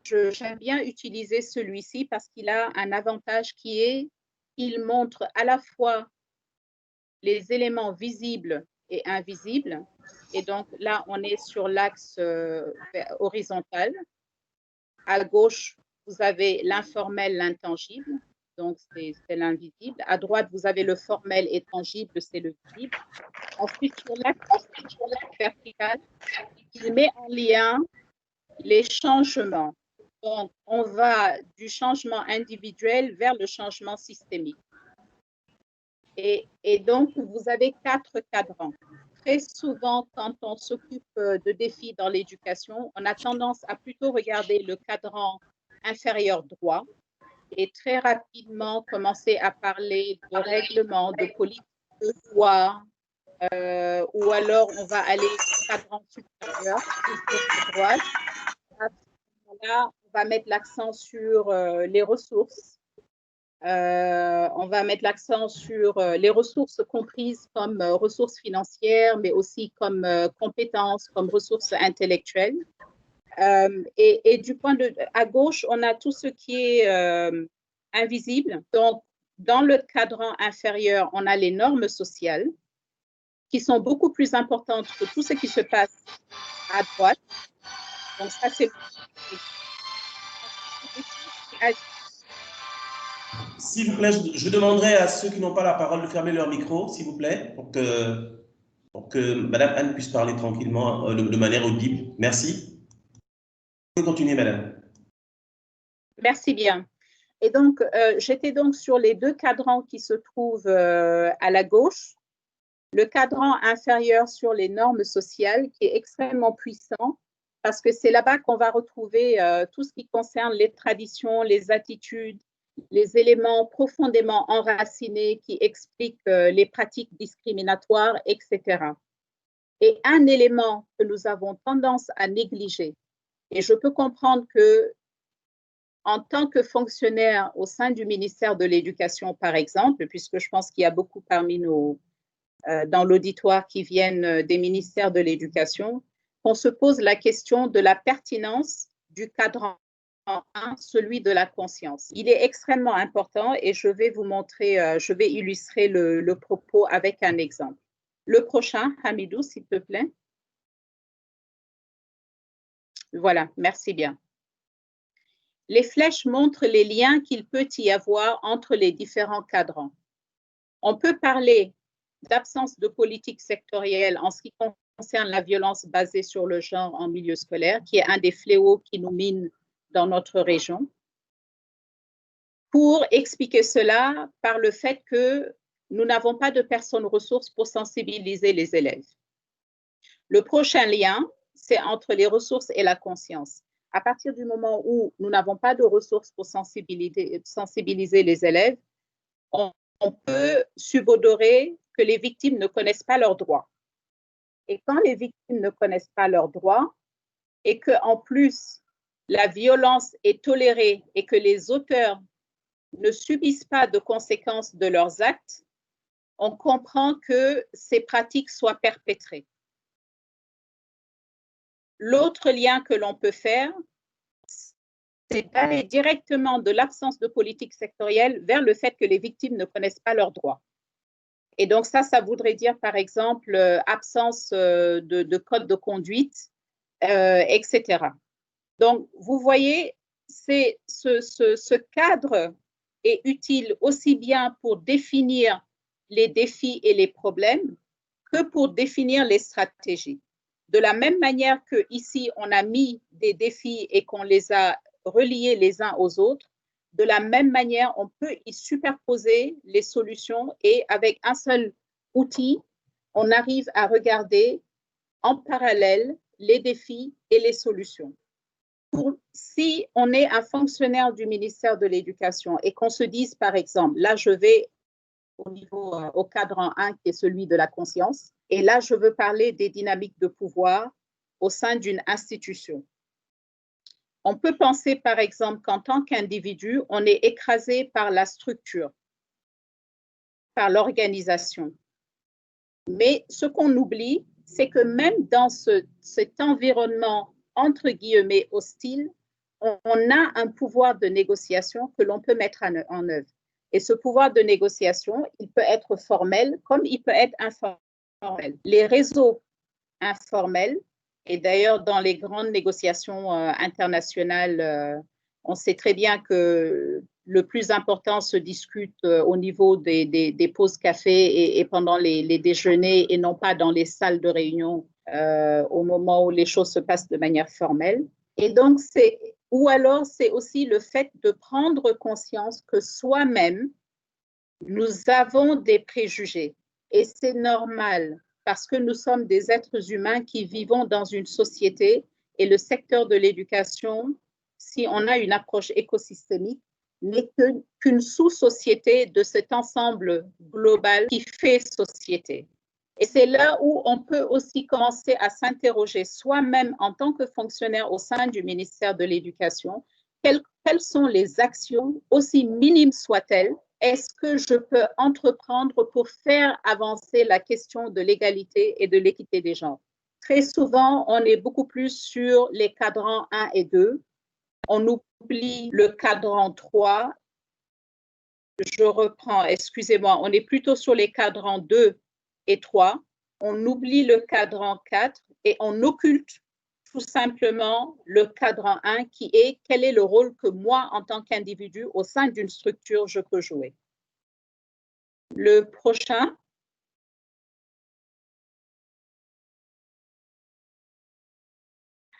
J'aime bien utiliser celui-ci parce qu'il a un avantage qui est qu'il montre à la fois les éléments visibles et invisibles. Et donc là, on est sur l'axe horizontal. À gauche, vous avez l'informel, l'intangible. Donc, c'est l'invisible. À droite, vous avez le formel et tangible, c'est le visible. Ensuite, sur l'axe vertical, il met en lien les changements. Donc, on va du changement individuel vers le changement systémique. Et donc, vous avez 4 cadrans. Très souvent, quand on s'occupe de défis dans l'éducation, on a tendance à plutôt regarder le cadran inférieur droit et très rapidement commencer à parler de règlements, de politique, de loi, ou alors on va aller au cadran supérieur, à droite, moment-là, on va mettre l'accent sur les ressources. On va mettre l'accent sur les ressources comprises comme ressources financières, mais aussi comme compétences, comme ressources intellectuelles. Et du point de à gauche, on a tout ce qui est invisible. Donc, dans le cadran inférieur, on a les normes sociales qui sont beaucoup plus importantes que tout ce qui se passe à droite. Donc, ça, c'est... S'il vous plaît, je demanderai à ceux qui n'ont pas la parole de fermer leur micro, s'il vous plaît, pour que Madame Anne puisse parler tranquillement, de manière audible. Merci. Vous pouvez continuer, Madame. Merci bien. Et donc, j'étais donc sur les deux cadrans qui se trouvent à la gauche. Le cadran inférieur sur les normes sociales qui est extrêmement puissant parce que c'est là-bas qu'on va retrouver tout ce qui concerne les traditions, les attitudes, les éléments profondément enracinés qui expliquent les pratiques discriminatoires, etc. Et un élément que nous avons tendance à négliger, et je peux comprendre que en tant que fonctionnaire au sein du ministère de l'Éducation, par exemple, puisque je pense qu'il y a beaucoup parmi nous dans l'auditoire qui viennent des ministères de l'Éducation, qu'on se pose la question de la pertinence du cadran 1, celui de la conscience. Il est extrêmement important et je vais vous montrer, je vais illustrer le propos avec un exemple. Le prochain, Hamidou, s'il te plaît. Voilà, merci bien. Les flèches montrent les liens qu'il peut y avoir entre les différents cadrans. On peut parler d'absence de politique sectorielle en ce qui concerne la violence basée sur le genre en milieu scolaire, qui est un des fléaux qui nous mine dans notre région. Pour expliquer cela par le fait que nous n'avons pas de personnes ressources pour sensibiliser les élèves. Le prochain lien, c'est entre les ressources et la conscience. À partir du moment où nous n'avons pas de ressources pour sensibiliser les élèves, on peut subodorer que les victimes ne connaissent pas leurs droits. Et quand les victimes ne connaissent pas leurs droits et qu'en plus la violence est tolérée et que les auteurs ne subissent pas de conséquences de leurs actes, on comprend que ces pratiques soient perpétrées. L'autre lien que l'on peut faire, c'est d'aller directement de l'absence de politique sectorielle vers le fait que les victimes ne connaissent pas leurs droits. Et donc ça voudrait dire par exemple absence de code de conduite, etc. Donc vous voyez, ce cadre est utile aussi bien pour définir les défis et les problèmes que pour définir les stratégies. De la même manière qu'ici, on a mis des défis et qu'on les a reliés les uns aux autres, de la même manière, on peut y superposer les solutions et avec un seul outil, on arrive à regarder en parallèle les défis et les solutions. Si on est un fonctionnaire du ministère de l'Éducation et qu'on se dise, par exemple, là, je vais au cadre 1 qui est celui de la conscience, et là, je veux parler des dynamiques de pouvoir au sein d'une institution. On peut penser, par exemple, qu'en tant qu'individu, on est écrasé par la structure, par l'organisation. Mais ce qu'on oublie, c'est que même dans cet environnement, entre guillemets, hostile, on a un pouvoir de négociation que l'on peut mettre en œuvre. Et ce pouvoir de négociation, il peut être formel comme il peut être informel. Les réseaux informels, et d'ailleurs dans les grandes négociations internationales, on sait très bien que le plus important se discute au niveau des pauses café et pendant les déjeuners et non pas dans les salles de réunion au moment où les choses se passent de manière formelle. Et donc, ou alors c'est aussi le fait de prendre conscience que soi-même, nous avons des préjugés et c'est normal parce que nous sommes des êtres humains qui vivons dans une société et le secteur de l'éducation, si on a une approche écosystémique, n'est qu'une sous-société de cet ensemble global qui fait société. Et c'est là où on peut aussi commencer à s'interroger soi-même en tant que fonctionnaire au sein du ministère de l'Éducation, quelles sont les actions, aussi minimes soient-elles, est-ce que je peux entreprendre pour faire avancer la question de l'égalité et de l'équité des genres? Très souvent, on est beaucoup plus sur les cadrans 1 et 2. On oublie le cadran 3. Je reprends, excusez-moi, on est plutôt sur les cadrans 2 et 3. On oublie le cadran 4 et on occulte tout simplement le cadran 1 qui est quel est le rôle que moi, en tant qu'individu, au sein d'une structure, je peux jouer. Le prochain.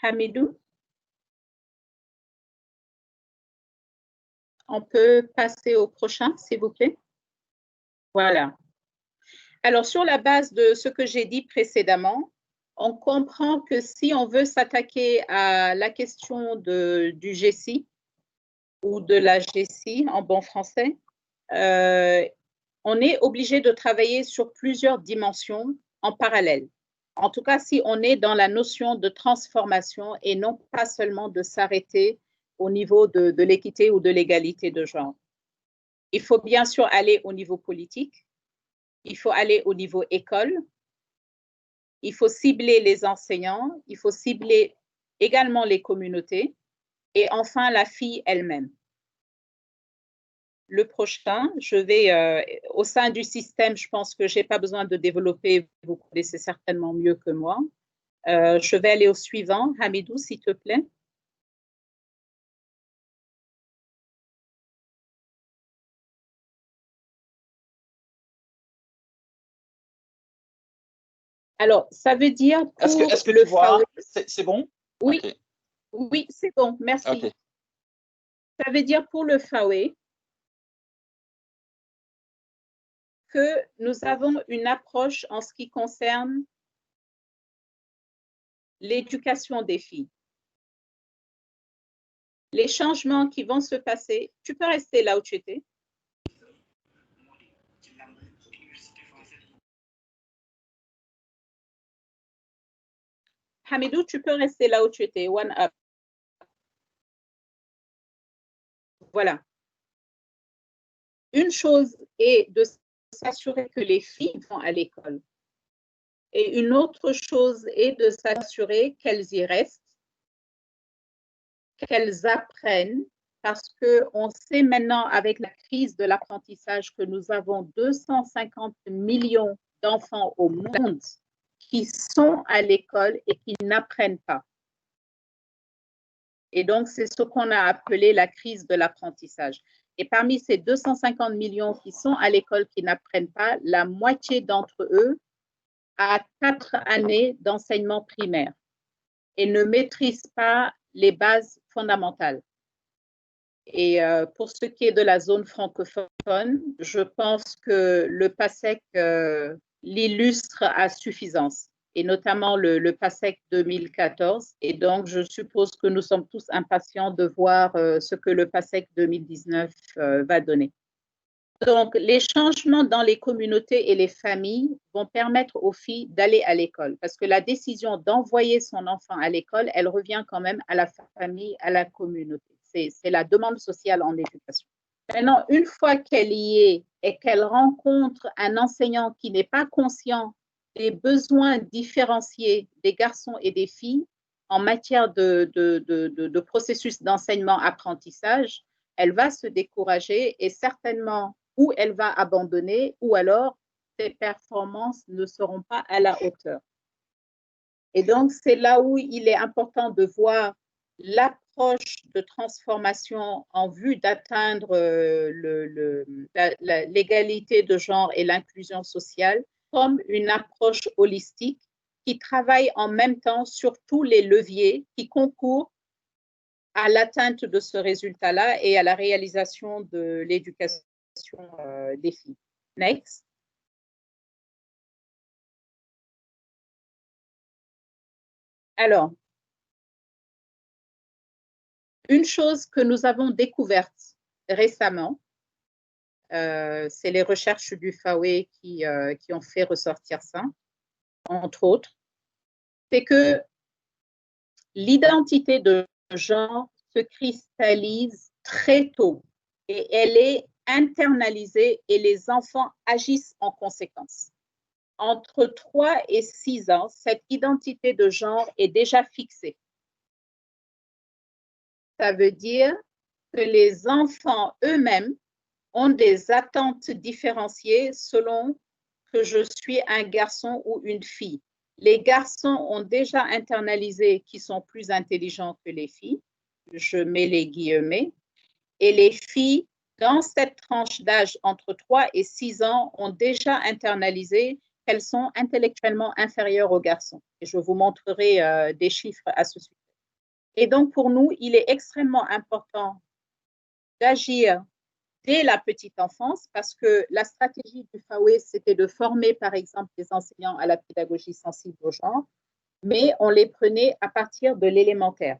Hamidou. On peut passer au prochain, s'il vous plaît. Voilà. Alors, sur la base de ce que j'ai dit précédemment, on comprend que si on veut s'attaquer à la question du GESI ou de la GESI en bon français, on est obligé de travailler sur plusieurs dimensions en parallèle. En tout cas, si on est dans la notion de transformation et non pas seulement de s'arrêter au niveau de l'équité ou de l'égalité de genre. Il faut bien sûr aller au niveau politique, il faut aller au niveau école, il faut cibler les enseignants, il faut cibler également les communautés et enfin la fille elle-même. Le prochain, je vais, au sein du système, je pense que je n'ai pas besoin de développer, vous connaissez certainement mieux que moi. Je vais aller au suivant. Hamidou, s'il te plaît. Alors, ça veut dire pour est-ce que le tu vois, FAWE, c'est bon? Oui, Okay. Oui, c'est bon, merci. Okay. Ça veut dire pour le FAWE que nous avons une approche en ce qui concerne l'éducation des filles. Les changements qui vont se passer, tu peux rester là où tu étais. Hamidou, tu peux rester là où tu étais. One up. Voilà. Une chose est de s'assurer que les filles vont à l'école. Et une autre chose est de s'assurer qu'elles y restent, qu'elles apprennent, parce qu'on sait maintenant avec la crise de l'apprentissage que nous avons 250 millions d'enfants au monde qui sont à l'école et qui n'apprennent pas. Et donc, c'est ce qu'on a appelé la crise de l'apprentissage. Et parmi ces 250 millions qui sont à l'école qui n'apprennent pas, la moitié d'entre eux a 4 années d'enseignement primaire et ne maîtrisent pas les bases fondamentales. Et pour ce qui est de la zone francophone, je pense que le PASEC l'illustre à suffisance, et notamment le PASEC 2014. Et donc, je suppose que nous sommes tous impatients de voir ce que le PASEC 2019 va donner. Donc, les changements dans les communautés et les familles vont permettre aux filles d'aller à l'école, parce que la décision d'envoyer son enfant à l'école, elle revient quand même à la famille, à la communauté. C'est la demande sociale en éducation. Maintenant, une fois qu'elle y est et qu'elle rencontre un enseignant qui n'est pas conscient des besoins différenciés des garçons et des filles en matière de processus d'enseignement-apprentissage, elle va se décourager et certainement ou elle va abandonner ou alors ses performances ne seront pas à la hauteur. Et donc, c'est là où il est important de voir l'approche de transformation en vue d'atteindre l'égalité de genre et l'inclusion sociale comme une approche holistique qui travaille en même temps sur tous les leviers qui concourent à l'atteinte de ce résultat-là et à la réalisation de l'éducation des filles. Next. Alors, une chose que nous avons découverte récemment, c'est les recherches du FAWE qui ont fait ressortir ça. entre autres, c'est que l'identité de genre se cristallise très tôt et elle est internalisée et les enfants agissent en conséquence. Entre 3 et 6 ans, cette identité de genre est déjà fixée. Ça veut dire que les enfants eux-mêmes ont des attentes différenciées selon que je suis un garçon ou une fille. Les garçons ont déjà internalisé qu'ils sont plus intelligents que les filles, je mets les guillemets, et les filles, dans cette tranche d'âge entre 3 et 6 ans, ont déjà internalisé qu'elles sont intellectuellement inférieures aux garçons. Et je vous montrerai des chiffres à ce sujet. Et donc, pour nous, il est extrêmement important d'agir dès la petite enfance, parce que la stratégie du FAWE, c'était de former, par exemple, les enseignants à la pédagogie sensible au genre, mais on les prenait à partir de l'élémentaire.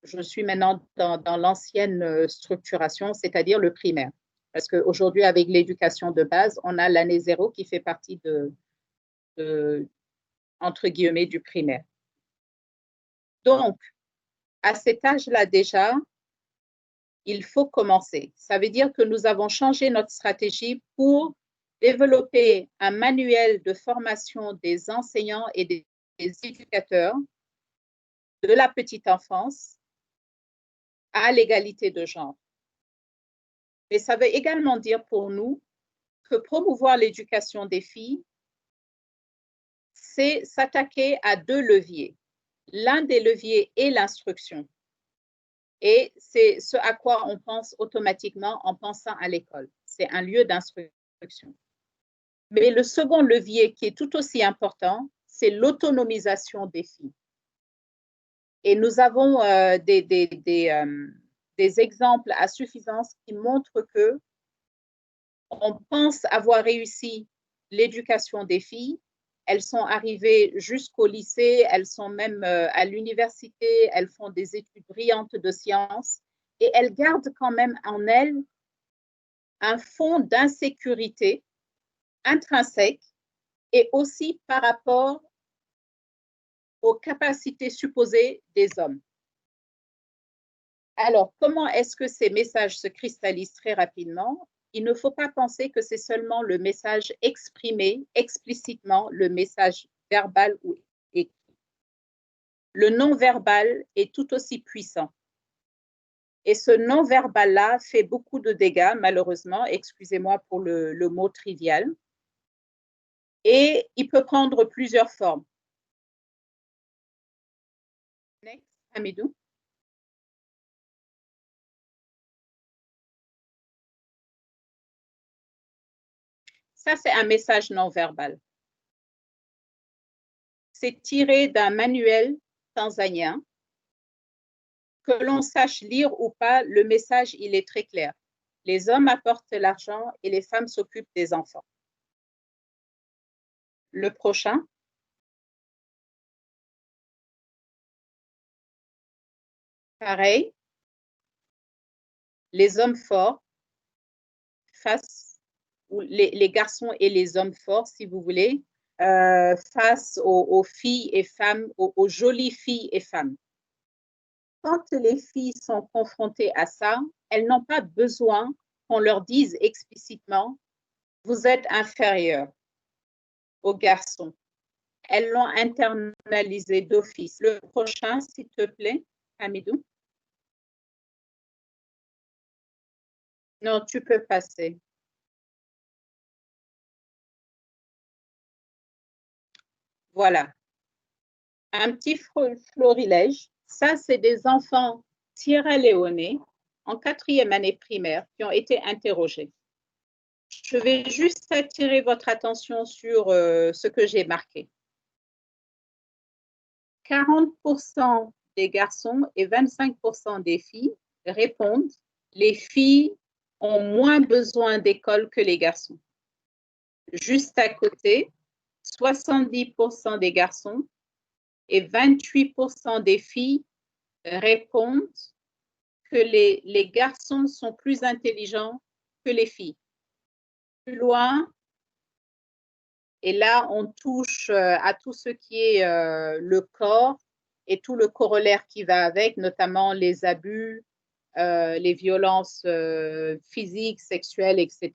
Je suis maintenant dans l'ancienne structuration, c'est-à-dire le primaire. Parce qu'aujourd'hui, avec l'éducation de base, on a l'année 0 qui fait partie entre guillemets, du primaire. Donc, à cet âge-là déjà, il faut commencer. Ça veut dire que nous avons changé notre stratégie pour développer un manuel de formation des enseignants et des éducateurs de la petite enfance à l'égalité de genre. Mais ça veut également dire pour nous que promouvoir l'éducation des filles, c'est s'attaquer à 2 leviers. L'un des leviers est l'instruction. Et c'est ce à quoi on pense automatiquement en pensant à l'école. C'est un lieu d'instruction. Mais le second levier qui est tout aussi important, c'est l'autonomisation des filles. Et nous avons des exemples à suffisance qui montrent que on pense avoir réussi l'éducation des filles. Elles sont arrivées jusqu'au lycée, elles sont même à l'université, elles font des études brillantes de sciences et elles gardent quand même en elles un fond d'insécurité intrinsèque et aussi par rapport aux capacités supposées des hommes. Alors, comment est-ce que ces messages se cristallisent très rapidement? Il ne faut pas penser que c'est seulement le message exprimé explicitement, le message verbal ou écrit. Le non-verbal est tout aussi puissant. Et ce non-verbal-là fait beaucoup de dégâts, malheureusement, excusez-moi pour le mot trivial. Et il peut prendre plusieurs formes. Next, Hamidou. Ça, c'est un message non-verbal. C'est tiré d'un manuel tanzanien. Que l'on sache lire ou pas, le message, il est très clair. Les hommes apportent l'argent et les femmes s'occupent des enfants. Le prochain. Pareil. Les hommes forts face, ou les garçons et les hommes forts, si vous voulez, face aux filles et femmes, aux jolies filles et femmes. Quand les filles sont confrontées à ça, elles n'ont pas besoin qu'on leur dise explicitement « vous êtes inférieur aux garçons ». Elles l'ont internalisé d'office. Le prochain, s'il te plaît, Hamidou. Non, tu peux passer. Voilà. Un petit florilège. Ça, c'est des enfants sierra-léonais en 4e année primaire qui ont été interrogés. Je vais juste attirer votre attention sur ce que j'ai marqué. 40% des garçons et 25% des filles répondent « les filles ont moins besoin d'école que les garçons ». Juste à côté, 70% des garçons et 28% des filles répondent que les garçons sont plus intelligents que les filles. Plus loin, Et là, on touche à tout ce qui est le corps et tout le corollaire qui va avec, notamment les abus, les violences physiques, sexuelles, etc.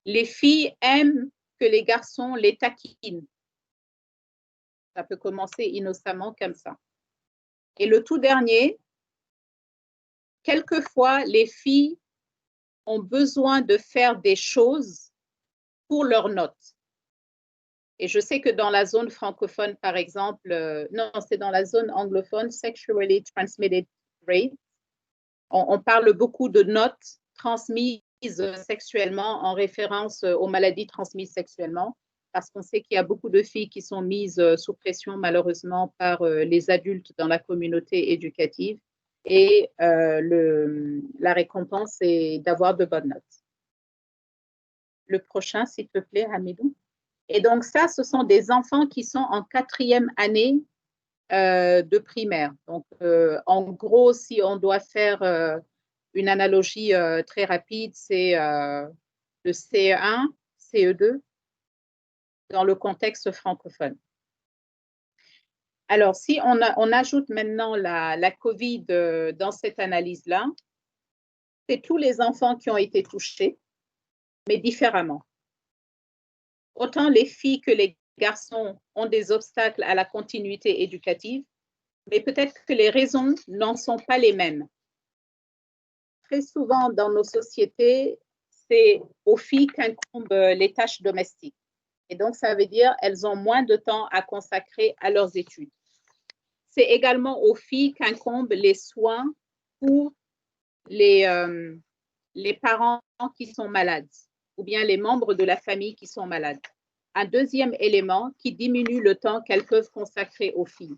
Les filles aiment que les garçons les taquinent. Ça peut commencer innocemment comme ça. Et le tout dernier, quelquefois, les filles ont besoin de faire des choses pour leurs notes. Et je sais que dans la zone francophone, par exemple, non, c'est dans la zone anglophone, sexually transmitted rates, on parle beaucoup de notes transmises sexuellement en référence aux maladies transmises sexuellement, parce qu'on sait qu'il y a beaucoup de filles qui sont mises sous pression malheureusement par les adultes dans la communauté éducative. Et la récompense est d'avoir de bonnes notes. Le prochain, s'il te plaît, Hamidou. Et donc ça, ce sont des enfants qui sont en 4e année de primaire. Donc, en gros, si on doit faire une analogie très rapide, c'est le CE1, CE2 dans le contexte francophone. Alors, si on ajoute maintenant la COVID dans cette analyse-là, c'est tous les enfants qui ont été touchés, mais différemment. Autant les filles que les garçons ont des obstacles à la continuité éducative, mais peut-être que les raisons n'en sont pas les mêmes. Très souvent dans nos sociétés, c'est aux filles qu'incombent les tâches domestiques. Et donc, ça veut dire qu'elles ont moins de temps à consacrer à leurs études. C'est également aux filles qu'incombent les soins pour les parents qui sont malades ou bien les membres de la famille qui sont malades. Un deuxième élément qui diminue le temps qu'elles peuvent consacrer aux filles.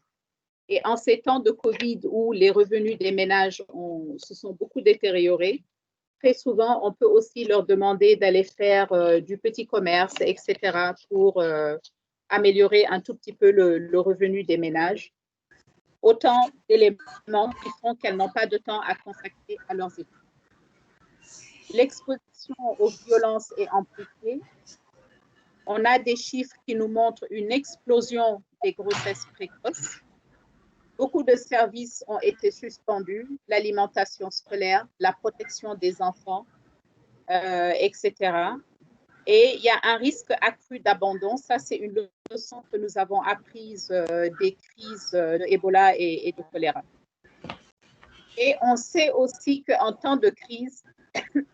Et en ces temps de Covid où les revenus des ménages se sont beaucoup détériorés, très souvent, on peut aussi leur demander d'aller faire du petit commerce, etc., pour améliorer un tout petit peu le revenu des ménages. Autant d'éléments qui font qu'elles n'ont pas de temps à consacrer à leurs études. L'exposition aux violences est amplifiée. On a des chiffres qui nous montrent une explosion des grossesses précoces. Beaucoup de services ont été suspendus, l'alimentation scolaire, la protection des enfants, etc. Et il y a un risque accru d'abandon. Ça, c'est une leçon que nous avons apprise des crises d'Ebola et de choléra. Et on sait aussi qu'en temps de crise,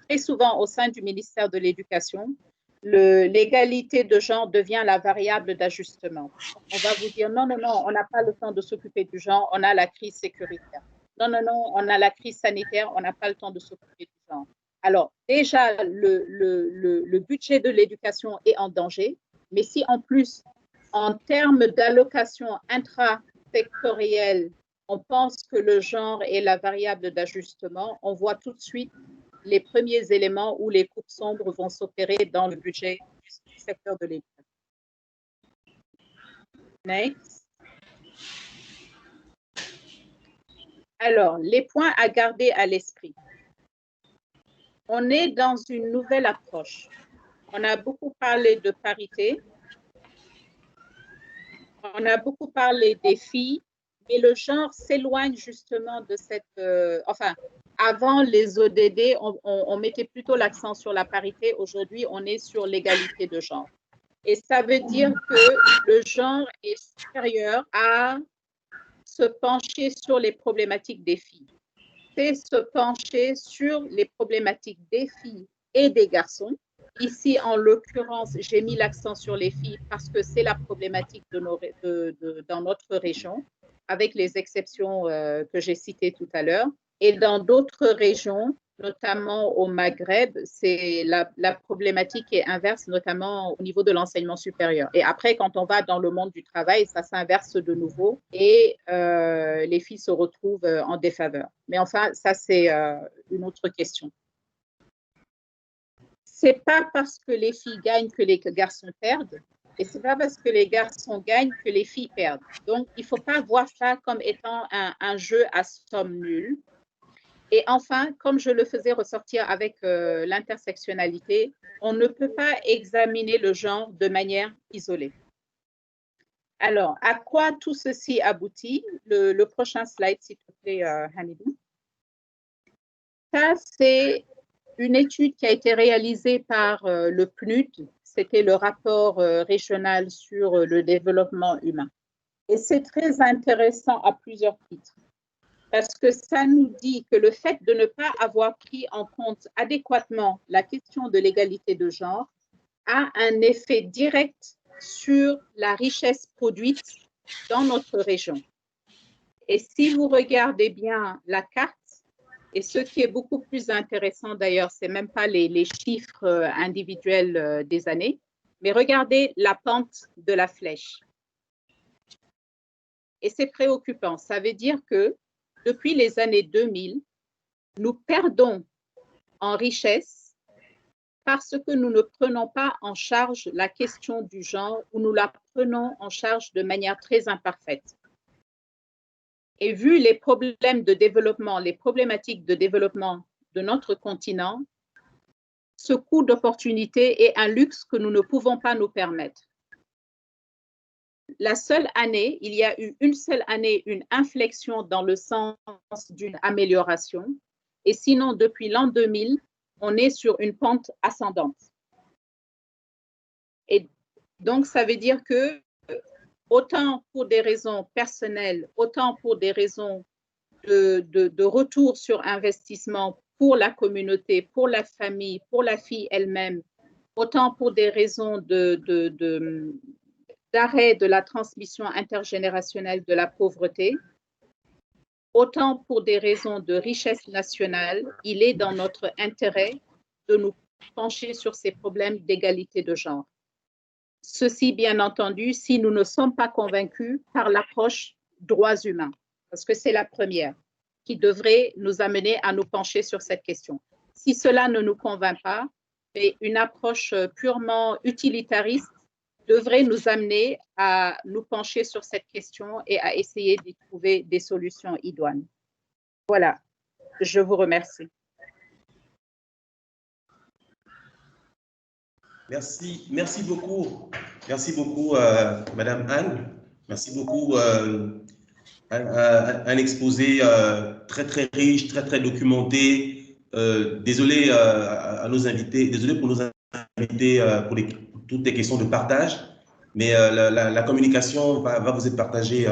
très souvent au sein du ministère de l'Éducation, l'égalité de genre devient la variable d'ajustement. On va vous dire non, non, non, on n'a pas le temps de s'occuper du genre, on a la crise sécuritaire. Non, non, non, on a la crise sanitaire, on n'a pas le temps de s'occuper du genre. Alors, déjà, le budget de l'éducation est en danger, mais si en plus, en termes d'allocation intrasectorielle, on pense que le genre est la variable d'ajustement, on voit tout de suite les premiers éléments où les coupes sombres vont s'opérer dans le budget du secteur de l'éducation. Next. Alors, les points à garder à l'esprit. On est dans une nouvelle approche. On a beaucoup parlé de parité. On a beaucoup parlé des filles, mais le genre s'éloigne justement de cette... avant les ODD, on mettait plutôt l'accent sur la parité. Aujourd'hui, on est sur l'égalité de genre. Et ça veut dire que le genre est supérieur à se pencher sur les problématiques des filles. C'est se pencher sur les problématiques des filles et des garçons. Ici, en l'occurrence, j'ai mis l'accent sur les filles parce que c'est la problématique dans notre région, avec les exceptions que j'ai citées tout à l'heure. Et dans d'autres régions, notamment au Maghreb, la problématique est inverse, notamment au niveau de l'enseignement supérieur. Et après, quand on va dans le monde du travail, ça s'inverse de nouveau et les filles se retrouvent en défaveur. Mais enfin, ça, c'est une autre question. C'est pas parce que les filles gagnent que les garçons perdent, et c'est pas parce que les garçons gagnent que les filles perdent. Donc, il faut pas voir ça comme étant un jeu à somme nulle. Et enfin, comme je le faisais ressortir avec l'intersectionnalité, on ne peut pas examiner le genre de manière isolée. Alors, à quoi tout ceci aboutit? Le prochain slide, s'il te plaît, Hamidou. Ça, c'est une étude qui a été réalisée par le PNUD. C'était le rapport régional sur le développement humain. Et c'est très intéressant à plusieurs titres. Parce que ça nous dit que le fait de ne pas avoir pris en compte adéquatement la question de l'égalité de genre a un effet direct sur la richesse produite dans notre région. Et si vous regardez bien la carte, et ce qui est beaucoup plus intéressant d'ailleurs, ce n'est même pas les chiffres individuels des années, mais regardez la pente de la flèche. Et c'est préoccupant. Ça veut dire que depuis les années 2000, nous perdons en richesse parce que nous ne prenons pas en charge la question du genre ou nous la prenons en charge de manière très imparfaite. Et vu les problèmes de développement, les problématiques de développement de notre continent, ce coût d'opportunité est un luxe que nous ne pouvons pas nous permettre. La seule année, il y a eu une seule année, une inflexion dans le sens d'une amélioration. Et sinon, depuis l'an 2000, on est sur une pente ascendante. Et donc, ça veut dire que, autant pour des raisons personnelles, autant pour des raisons de retour sur investissement pour la communauté, pour la famille, pour la fille elle-même, autant pour des raisons d'arrêt de la transmission intergénérationnelle de la pauvreté, autant pour des raisons de richesse nationale, il est dans notre intérêt de nous pencher sur ces problèmes d'égalité de genre. Ceci, bien entendu, si nous ne sommes pas convaincus par l'approche droits humains, parce que c'est la première qui devrait nous amener à nous pencher sur cette question. Si cela ne nous convainc pas, une approche purement utilitariste devrait nous amener à nous pencher sur cette question et à essayer d'y trouver des solutions idoines. Voilà, je vous remercie. Merci beaucoup, Madame Anne. Merci beaucoup. Un exposé très riche, très documenté. Désolé à nos invités, désolé pour nos invités pour toutes les questions de partage, mais la communication va vous être partagée.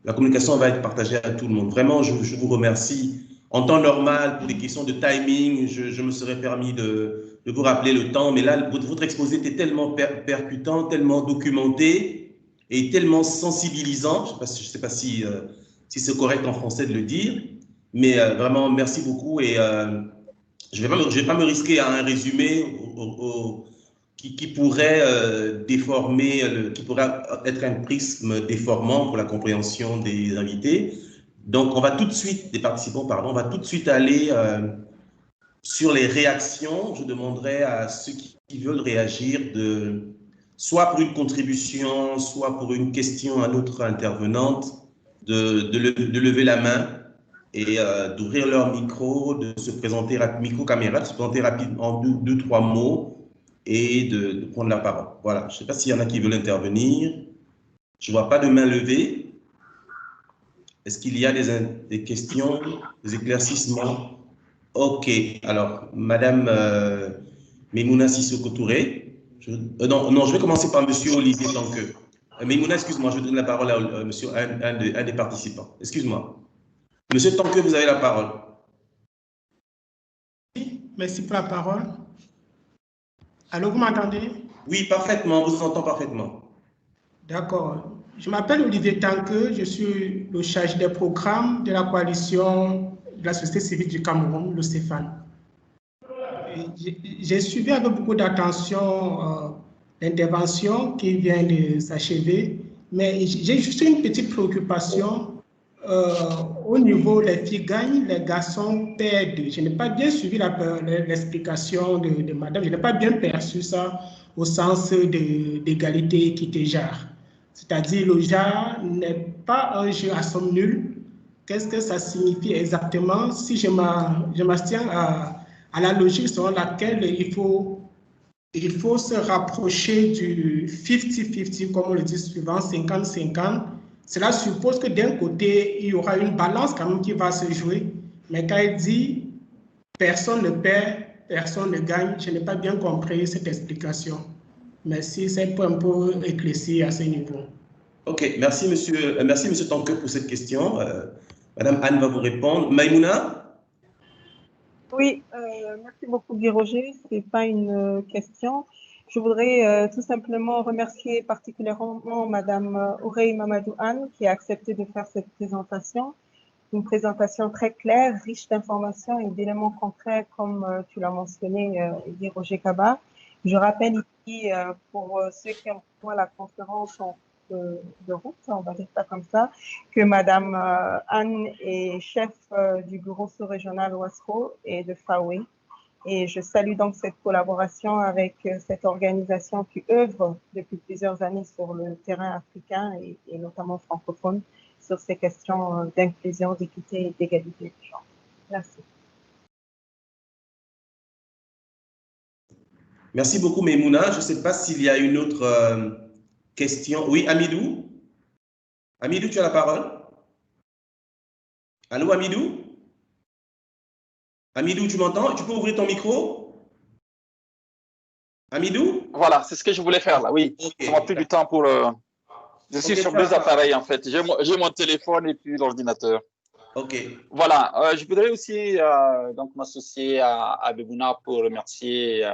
La communication va être partagée à tout le monde. Vraiment, je vous remercie. En temps normal, pour des questions de timing, je me serais permis de vous rappeler le temps, mais là, votre exposé était tellement percutant, tellement documenté et tellement sensibilisant. Je ne sais pas si c'est correct en français de le dire, mais vraiment, merci beaucoup. Et je vais pas me risquer à un résumé qui pourrait déformer, qui pourrait être un prisme déformant pour la compréhension des invités. Donc, on va tout de suite, des participants, pardon, on va tout de suite aller sur les réactions. Je demanderai à ceux qui veulent réagir soit pour une contribution, soit pour une question à notre intervenante, de lever la main et d'ouvrir leur micro, de se présenter, micro-caméra, de se présenter rapidement en deux, trois mots et de prendre la parole. Voilà, je ne sais pas s'il y en a qui veulent intervenir. Je ne vois pas de main levée. Est-ce qu'il y a des questions, des éclaircissements? Ok, alors, Madame Memouna Sissoko Touré. Non, je vais commencer par Monsieur Olivier Tanqueux. Memouna, excuse-moi, je donne la parole à monsieur, un des participants. Excuse-moi. Monsieur Tanqueux, vous avez la parole. Merci pour la parole. Allô, vous m'entendez? Oui, parfaitement, vous entendez parfaitement. D'accord. Je m'appelle Olivier Tanqueux, je suis le chargé des programmes de la coalition de la société civile du Cameroun, le Stéphane. J'ai suivi avec beaucoup d'attention l'intervention qui vient de s'achever, mais j'ai juste une petite préoccupation au niveau des filles gagnent, les garçons perdent. Je n'ai pas bien suivi l'explication de madame, je n'ai pas bien perçu ça au sens d'égalité, équité, genre. C'est-à-dire le genre n'est pas un jeu à somme nulle, qu'est-ce que ça signifie exactement si je m'abstiens à la logique selon laquelle il faut se rapprocher du 50-50, comme on le dit souvent, 50-50. Cela suppose que d'un côté, il y aura une balance quand même qui va se jouer. Mais quand il dit personne ne perd, personne ne gagne, je n'ai pas bien compris cette explication. Merci, c'est un peu éclairci à ce niveau. OK, merci monsieur Tanque pour cette question. Madame Anne va vous répondre. Maïmouna? Oui, merci beaucoup Guy Roger. Ce n'est pas une question. Je voudrais tout simplement remercier particulièrement Madame Ourey Mamadou Anne qui a accepté de faire cette présentation. Une présentation très claire, riche d'informations et d'éléments concrets comme tu l'as mentionné, Guy Roger Kaba. Je rappelle ici, pour ceux qui ont fait la conférence de route, on va dire ça comme ça, que Madame Anne est chef du bureau sous-régional OASRO et de FAWE. Et je salue donc cette collaboration avec cette organisation qui œuvre depuis plusieurs années sur le terrain africain et notamment francophone sur ces questions d'inclusion, d'équité et d'égalité de genre. Merci. Merci beaucoup, Maïmouna. Je ne sais pas s'il y a une autre question. Oui, Amidou? Amidou, tu as la parole? Allô, Amidou? Amidou, tu m'entends? Tu peux ouvrir ton micro? Amidou? Voilà, c'est ce que je voulais faire là, oui. Okay. Ça m'a pris du temps pour... Je suis sur deux appareils en fait. J'ai mon téléphone et puis l'ordinateur. OK. Voilà, je voudrais aussi donc m'associer à Maïmouna pour remercier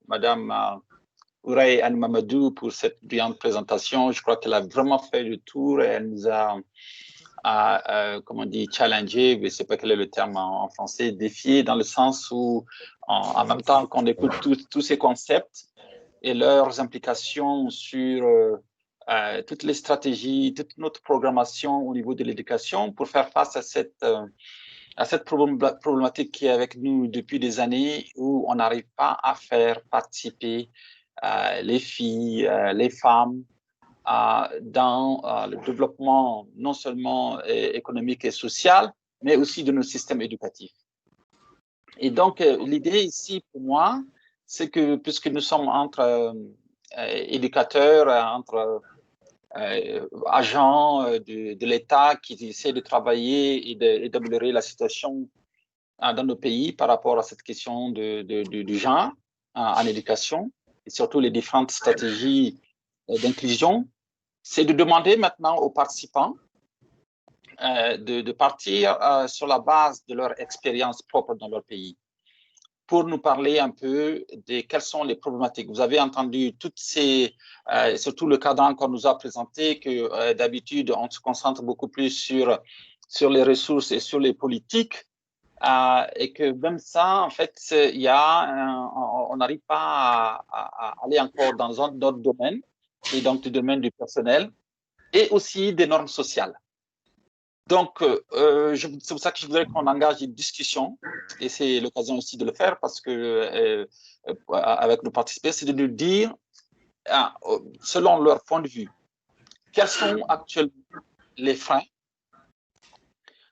Madame Ourey Anne Mamadou pour cette brillante présentation. Je crois qu'elle a vraiment fait le tour et elle nous a, comment on dit, challengé, mais je ne sais pas quel est le terme en français, défié dans le sens où en même temps qu'on écoute tous ces concepts et leurs implications sur toutes les stratégies, toute notre programmation au niveau de l'éducation pour faire face à cette problématique qui est avec nous depuis des années où on n'arrive pas à faire participer les filles, les femmes dans le développement non seulement économique et social, mais aussi de nos systèmes éducatifs. Et donc, l'idée ici pour moi, c'est que puisque nous sommes entre éducateurs, entre agents de l'État qui essaient de travailler et d'améliorer la situation dans nos pays par rapport à cette question du genre en éducation et surtout les différentes stratégies d'inclusion, c'est de demander maintenant aux participants de partir sur la base de leur expérience propre dans leur pays pour nous parler un peu de quelles sont les problématiques. Vous avez entendu toutes ces, surtout le cadre qu'on nous a présenté, que d'habitude, on se concentre beaucoup plus sur les ressources et sur les politiques, et que même ça, en fait, on n'arrive pas à aller encore dans d'autres domaines, et donc du domaine du personnel, et aussi des normes sociales. Donc, c'est pour ça que je voudrais qu'on engage une discussion, et c'est l'occasion aussi de le faire, parce que avec nos participants, c'est de nous dire, selon leur point de vue, quels sont actuellement les freins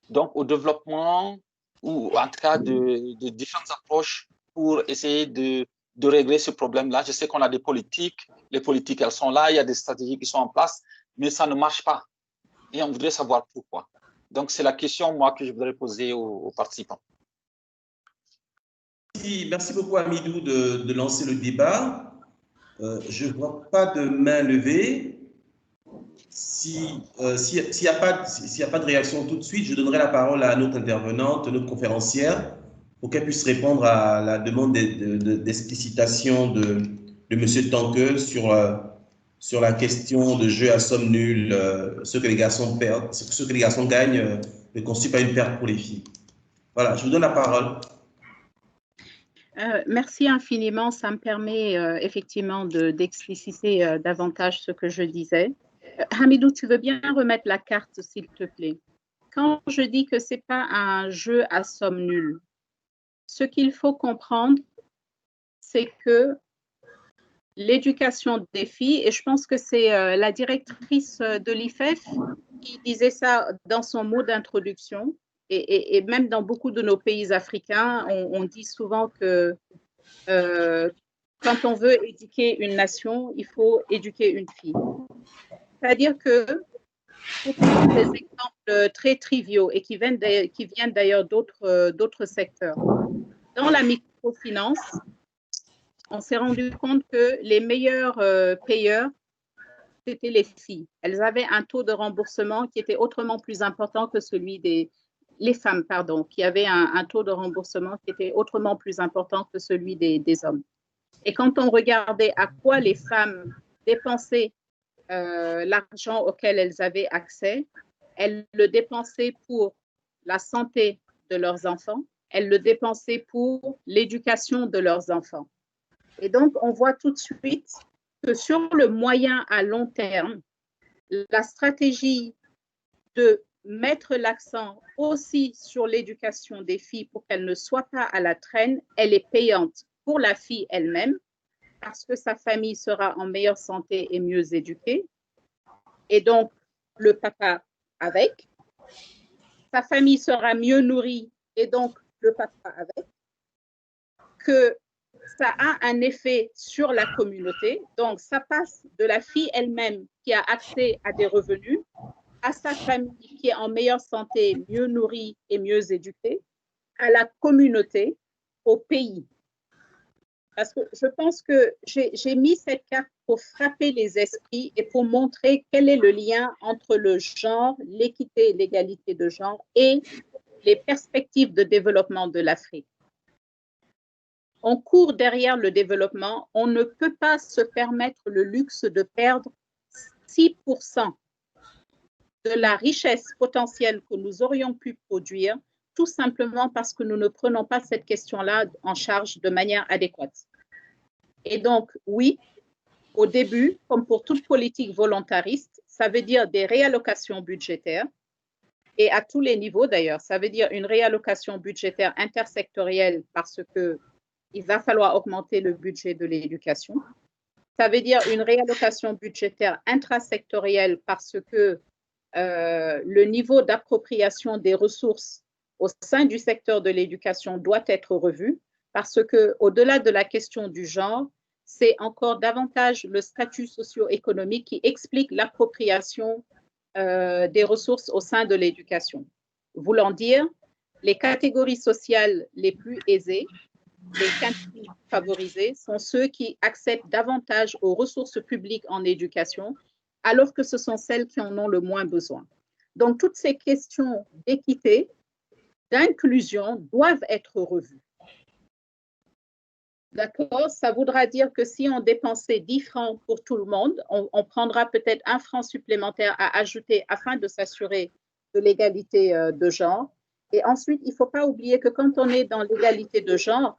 donc, au développement, ou en tout cas de différentes approches pour essayer de régler ce problème-là. Je sais qu'on a des politiques, les politiques, elles sont là, il y a des stratégies qui sont en place, mais ça ne marche pas. Et on voudrait savoir pourquoi. Donc, c'est la question, moi, que je voudrais poser aux participants. Merci beaucoup, Amidou, de lancer le débat. Je ne vois pas de main levée. S'il n'y a pas de réaction tout de suite, je donnerai la parole à notre intervenante, notre conférencière, pour qu'elle puisse répondre à la demande d'explicitation de M. Tanque sur la question de jeu à somme nulle. Ce que les garçons perdent, ce que les garçons gagnent ne constitue pas une perte pour les filles. Voilà, je vous donne la parole. Merci infiniment. Ça me permet effectivement d'expliciter davantage ce que je disais. Hamidou, tu veux bien remettre la carte, s'il te plaît? Quand je dis que ce n'est pas un jeu à somme nulle, ce qu'il faut comprendre, c'est que l'éducation des filles, et je pense que c'est la directrice de l'IFEF il disait ça dans son mot d'introduction. Et même dans beaucoup de nos pays africains, on dit souvent que quand on veut éduquer une nation, il faut éduquer une fille. C'est-à-dire que, pour prendre des exemples très triviaux et qui viennent d'ailleurs d'autres secteurs, dans la microfinance, on s'est rendu compte que les meilleurs payeurs, c'était les filles. Elles avaient un taux de remboursement qui était autrement plus important que celui les femmes, pardon, qui avaient un taux de remboursement qui était autrement plus important que celui des hommes. Et quand on regardait à quoi les femmes dépensaient l'argent auquel elles avaient accès, elles le dépensaient pour la santé de leurs enfants, elles le dépensaient pour l'éducation de leurs enfants. Et donc, on voit tout de suite que sur le moyen à long terme, la stratégie de mettre l'accent aussi sur l'éducation des filles pour qu'elles ne soient pas à la traîne, elle est payante pour la fille elle-même parce que sa famille sera en meilleure santé et mieux éduquée. Et donc, le papa avec. Sa famille sera mieux nourrie et donc le papa avec. Que ça a un effet sur la communauté. Donc, ça passe de la fille elle-même qui a accès à des revenus à sa famille qui est en meilleure santé, mieux nourrie et mieux éduquée, à la communauté, au pays. Parce que je pense que j'ai mis cette carte pour frapper les esprits et pour montrer quel est le lien entre le genre, l'équité et l'égalité de genre et les perspectives de développement de l'Afrique. On court derrière le développement, on ne peut pas se permettre le luxe de perdre 6% de la richesse potentielle que nous aurions pu produire, tout simplement parce que nous ne prenons pas cette question-là en charge de manière adéquate. Et donc, oui, au début, comme pour toute politique volontariste, ça veut dire des réallocations budgétaires, et à tous les niveaux d'ailleurs, ça veut dire une réallocation budgétaire intersectorielle parce qu'il va falloir augmenter le budget de l'éducation. Ça veut dire une réallocation budgétaire intrasectorielle parce que le niveau d'appropriation des ressources au sein du secteur de l'éducation doit être revu parce que, au-delà de la question du genre, c'est encore davantage le statut socio-économique qui explique l'appropriation des ressources au sein de l'éducation. Voulant dire, les catégories sociales les plus aisées, les catégories favorisées sont ceux qui accèdent davantage aux ressources publiques en éducation, alors que ce sont celles qui en ont le moins besoin. Donc, toutes ces questions d'équité, d'inclusion doivent être revues. D'accord? Ça voudra dire que si on dépensait 10 francs pour tout le monde, on prendra peut-être 1 franc supplémentaire à ajouter afin de s'assurer de l'égalité de genre. Et ensuite, il ne faut pas oublier que quand on est dans l'égalité de genre,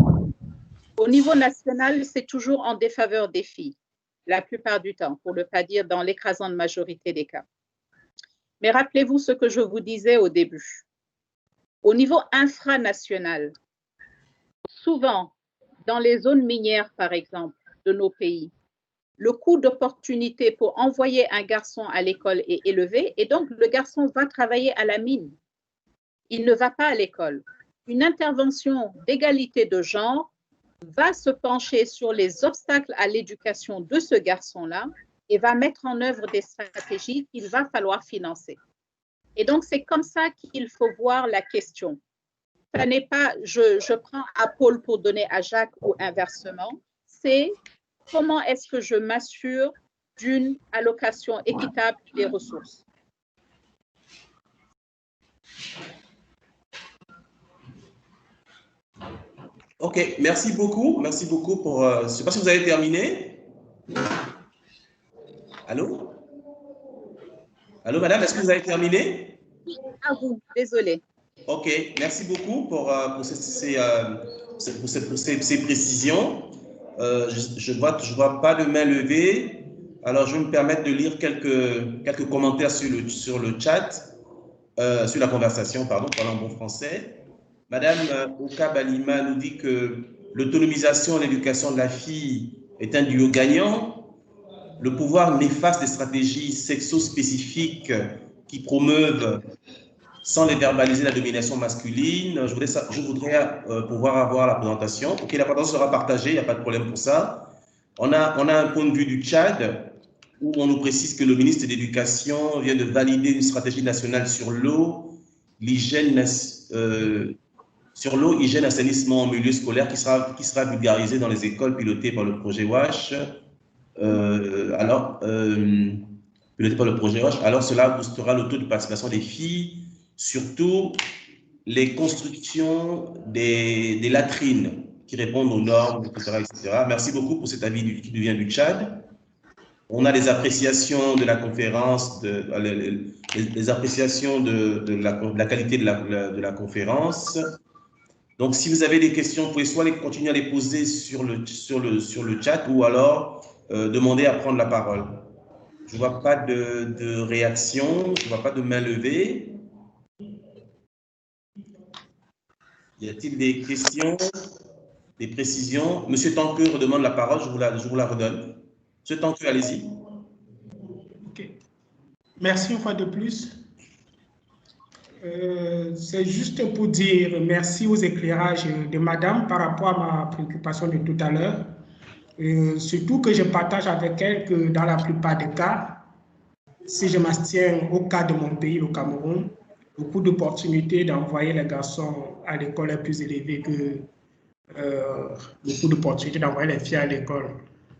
au niveau national, c'est toujours en défaveur des filles, la plupart du temps, pour ne pas dire dans l'écrasante majorité des cas. Mais rappelez-vous ce que je vous disais au début. Au niveau infranational, souvent, dans les zones minières, par exemple, de nos pays, le coût d'opportunité pour envoyer un garçon à l'école est élevé et donc le garçon va travailler à la mine. Il ne va pas à l'école. Une intervention d'égalité de genre va se pencher sur les obstacles à l'éducation de ce garçon-là et va mettre en œuvre des stratégies qu'il va falloir financer. Et donc, c'est comme ça qu'il faut voir la question. Ce n'est pas je prends à Paul pour donner à Jacques ou inversement, c'est comment est-ce que je m'assure d'une allocation équitable des ressources. OK, merci beaucoup pour... je ne sais pas si vous avez terminé. Allô? Allô, madame, est-ce que vous avez terminé? Oui, à vous, désolée. OK, merci beaucoup pour ces précisions. Je ne vois pas de main levée. Alors, je vais me permettre de lire quelques commentaires sur le chat, sur la conversation, pardon, parlant en bon français. Madame Oka Balima nous dit que l'autonomisation et l'éducation de la fille est un duo gagnant. Le pouvoir néfaste des stratégies sexo-spécifiques qui promeuvent, sans les verbaliser, la domination masculine. Je voudrais pouvoir avoir la présentation. Ok, la présentation sera partagée, il n'y a pas de problème pour ça. On a un point de vue du Tchad, où on nous précise que le ministre de l'Éducation vient de valider une stratégie nationale sur l'eau, hygiène, assainissement en milieu scolaire qui sera vulgarisée dans les écoles pilotées par le projet WASH. Piloté par le projet WASH. Alors, cela boostera le taux de participation des filles, surtout les constructions des latrines qui répondent aux normes, etc., etc. Merci beaucoup pour cet avis qui nous vient du Tchad. On a les appréciations de la conférence, les appréciations de la qualité de la conférence. Donc, si vous avez des questions, vous pouvez soit continuer à les poser sur le chat ou alors demander à prendre la parole. Je ne vois pas de réaction, je ne vois pas de main levée. Y a-t-il des questions, des précisions? Monsieur Tanqueux redemande la parole, je vous la redonne. Monsieur Tanqueux, allez-y. Okay. Merci une fois de plus. C'est juste pour dire merci aux éclairages de madame par rapport à ma préoccupation de tout à l'heure. Surtout que je partage avec elle que dans la plupart des cas, si je m'abstiens au cas de mon pays, le Cameroun, beaucoup d'opportunités d'envoyer les garçons à l'école est plus élevée que beaucoup d'opportunités d'envoyer les filles à l'école.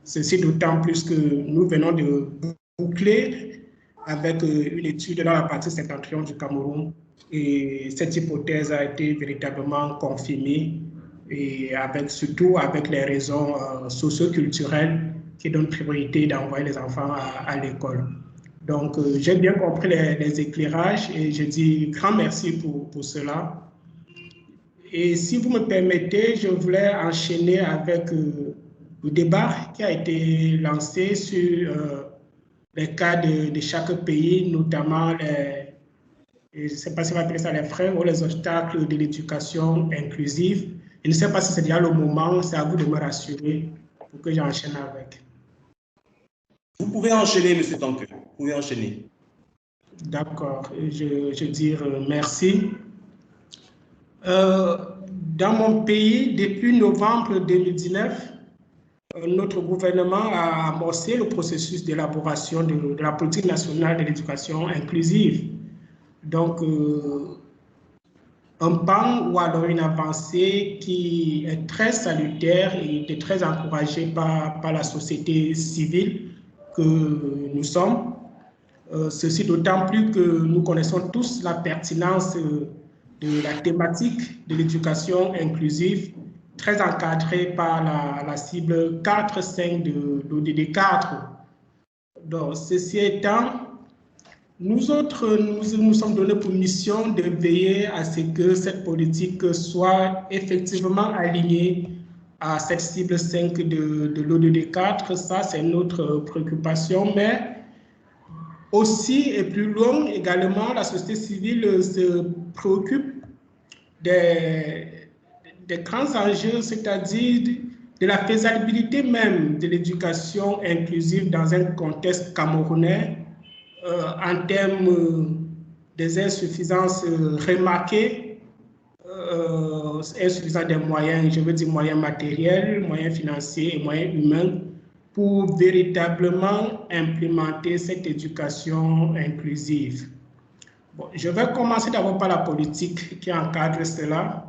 Ceci d'autant plus que nous venons de boucler avec une étude dans la partie septentrion du Cameroun et cette hypothèse a été véritablement confirmée et surtout avec les raisons socio-culturelles qui donnent priorité d'envoyer les enfants à l'école. Donc, j'ai bien compris les éclairages et je dis grand merci pour cela. Et si vous me permettez, je voulais enchaîner avec le débat qui a été lancé sur les cas de chaque pays, notamment je ne sais pas si on va appeler ça les freins ou les obstacles de l'éducation inclusive. Je ne sais pas si c'est déjà le moment, c'est à vous de me rassurer pour que j'enchaîne avec. Vous pouvez enchaîner, M. Tanqueux. Vous pouvez enchaîner. D'accord. Je dis merci. Dans mon pays, depuis novembre 2019, notre gouvernement a amorcé le processus d'élaboration de la politique nationale de l'éducation inclusive. Donc, un pan ou alors une avancée qui est très salutaire et qui est très encouragée par la société civile que nous sommes. Ceci d'autant plus que nous connaissons tous la pertinence de la thématique de l'éducation inclusive, très encadrée par la cible 4-5 de l'ODD 4. Donc, ceci étant, nous autres, nous sommes donnés pour mission de veiller à ce que cette politique soit effectivement alignée à cette cible 5 de l'ODD 4. Ça, c'est notre préoccupation, mais aussi et plus loin également, la société civile se préoccupe des grands enjeux, c'est-à-dire de la faisabilité même de l'éducation inclusive dans un contexte camerounais en termes des insuffisances remarquées, insuffisance des moyens, je veux dire moyens matériels, moyens financiers et moyens humains, pour véritablement implémenter cette éducation inclusive. Bon, je vais commencer d'abord par la politique qui encadre cela.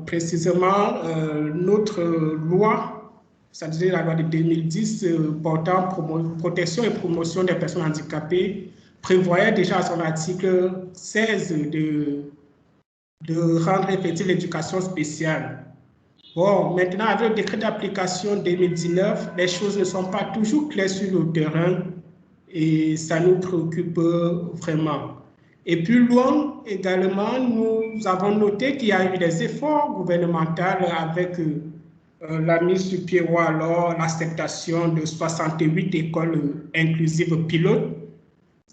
Précisément, notre loi, c'est-à-dire la loi de 2010 portant protection et promotion des personnes handicapées, prévoyait déjà à son article 16 de rendre effective l'éducation spéciale. Bon, maintenant, avec le décret d'application 2019, les choses ne sont pas toujours claires sur le terrain et ça nous préoccupe vraiment. Et plus loin, également, nous avons noté qu'il y a eu des efforts gouvernementaux avec la mise sur pied ou alors l'acceptation de 68 écoles inclusives pilotes,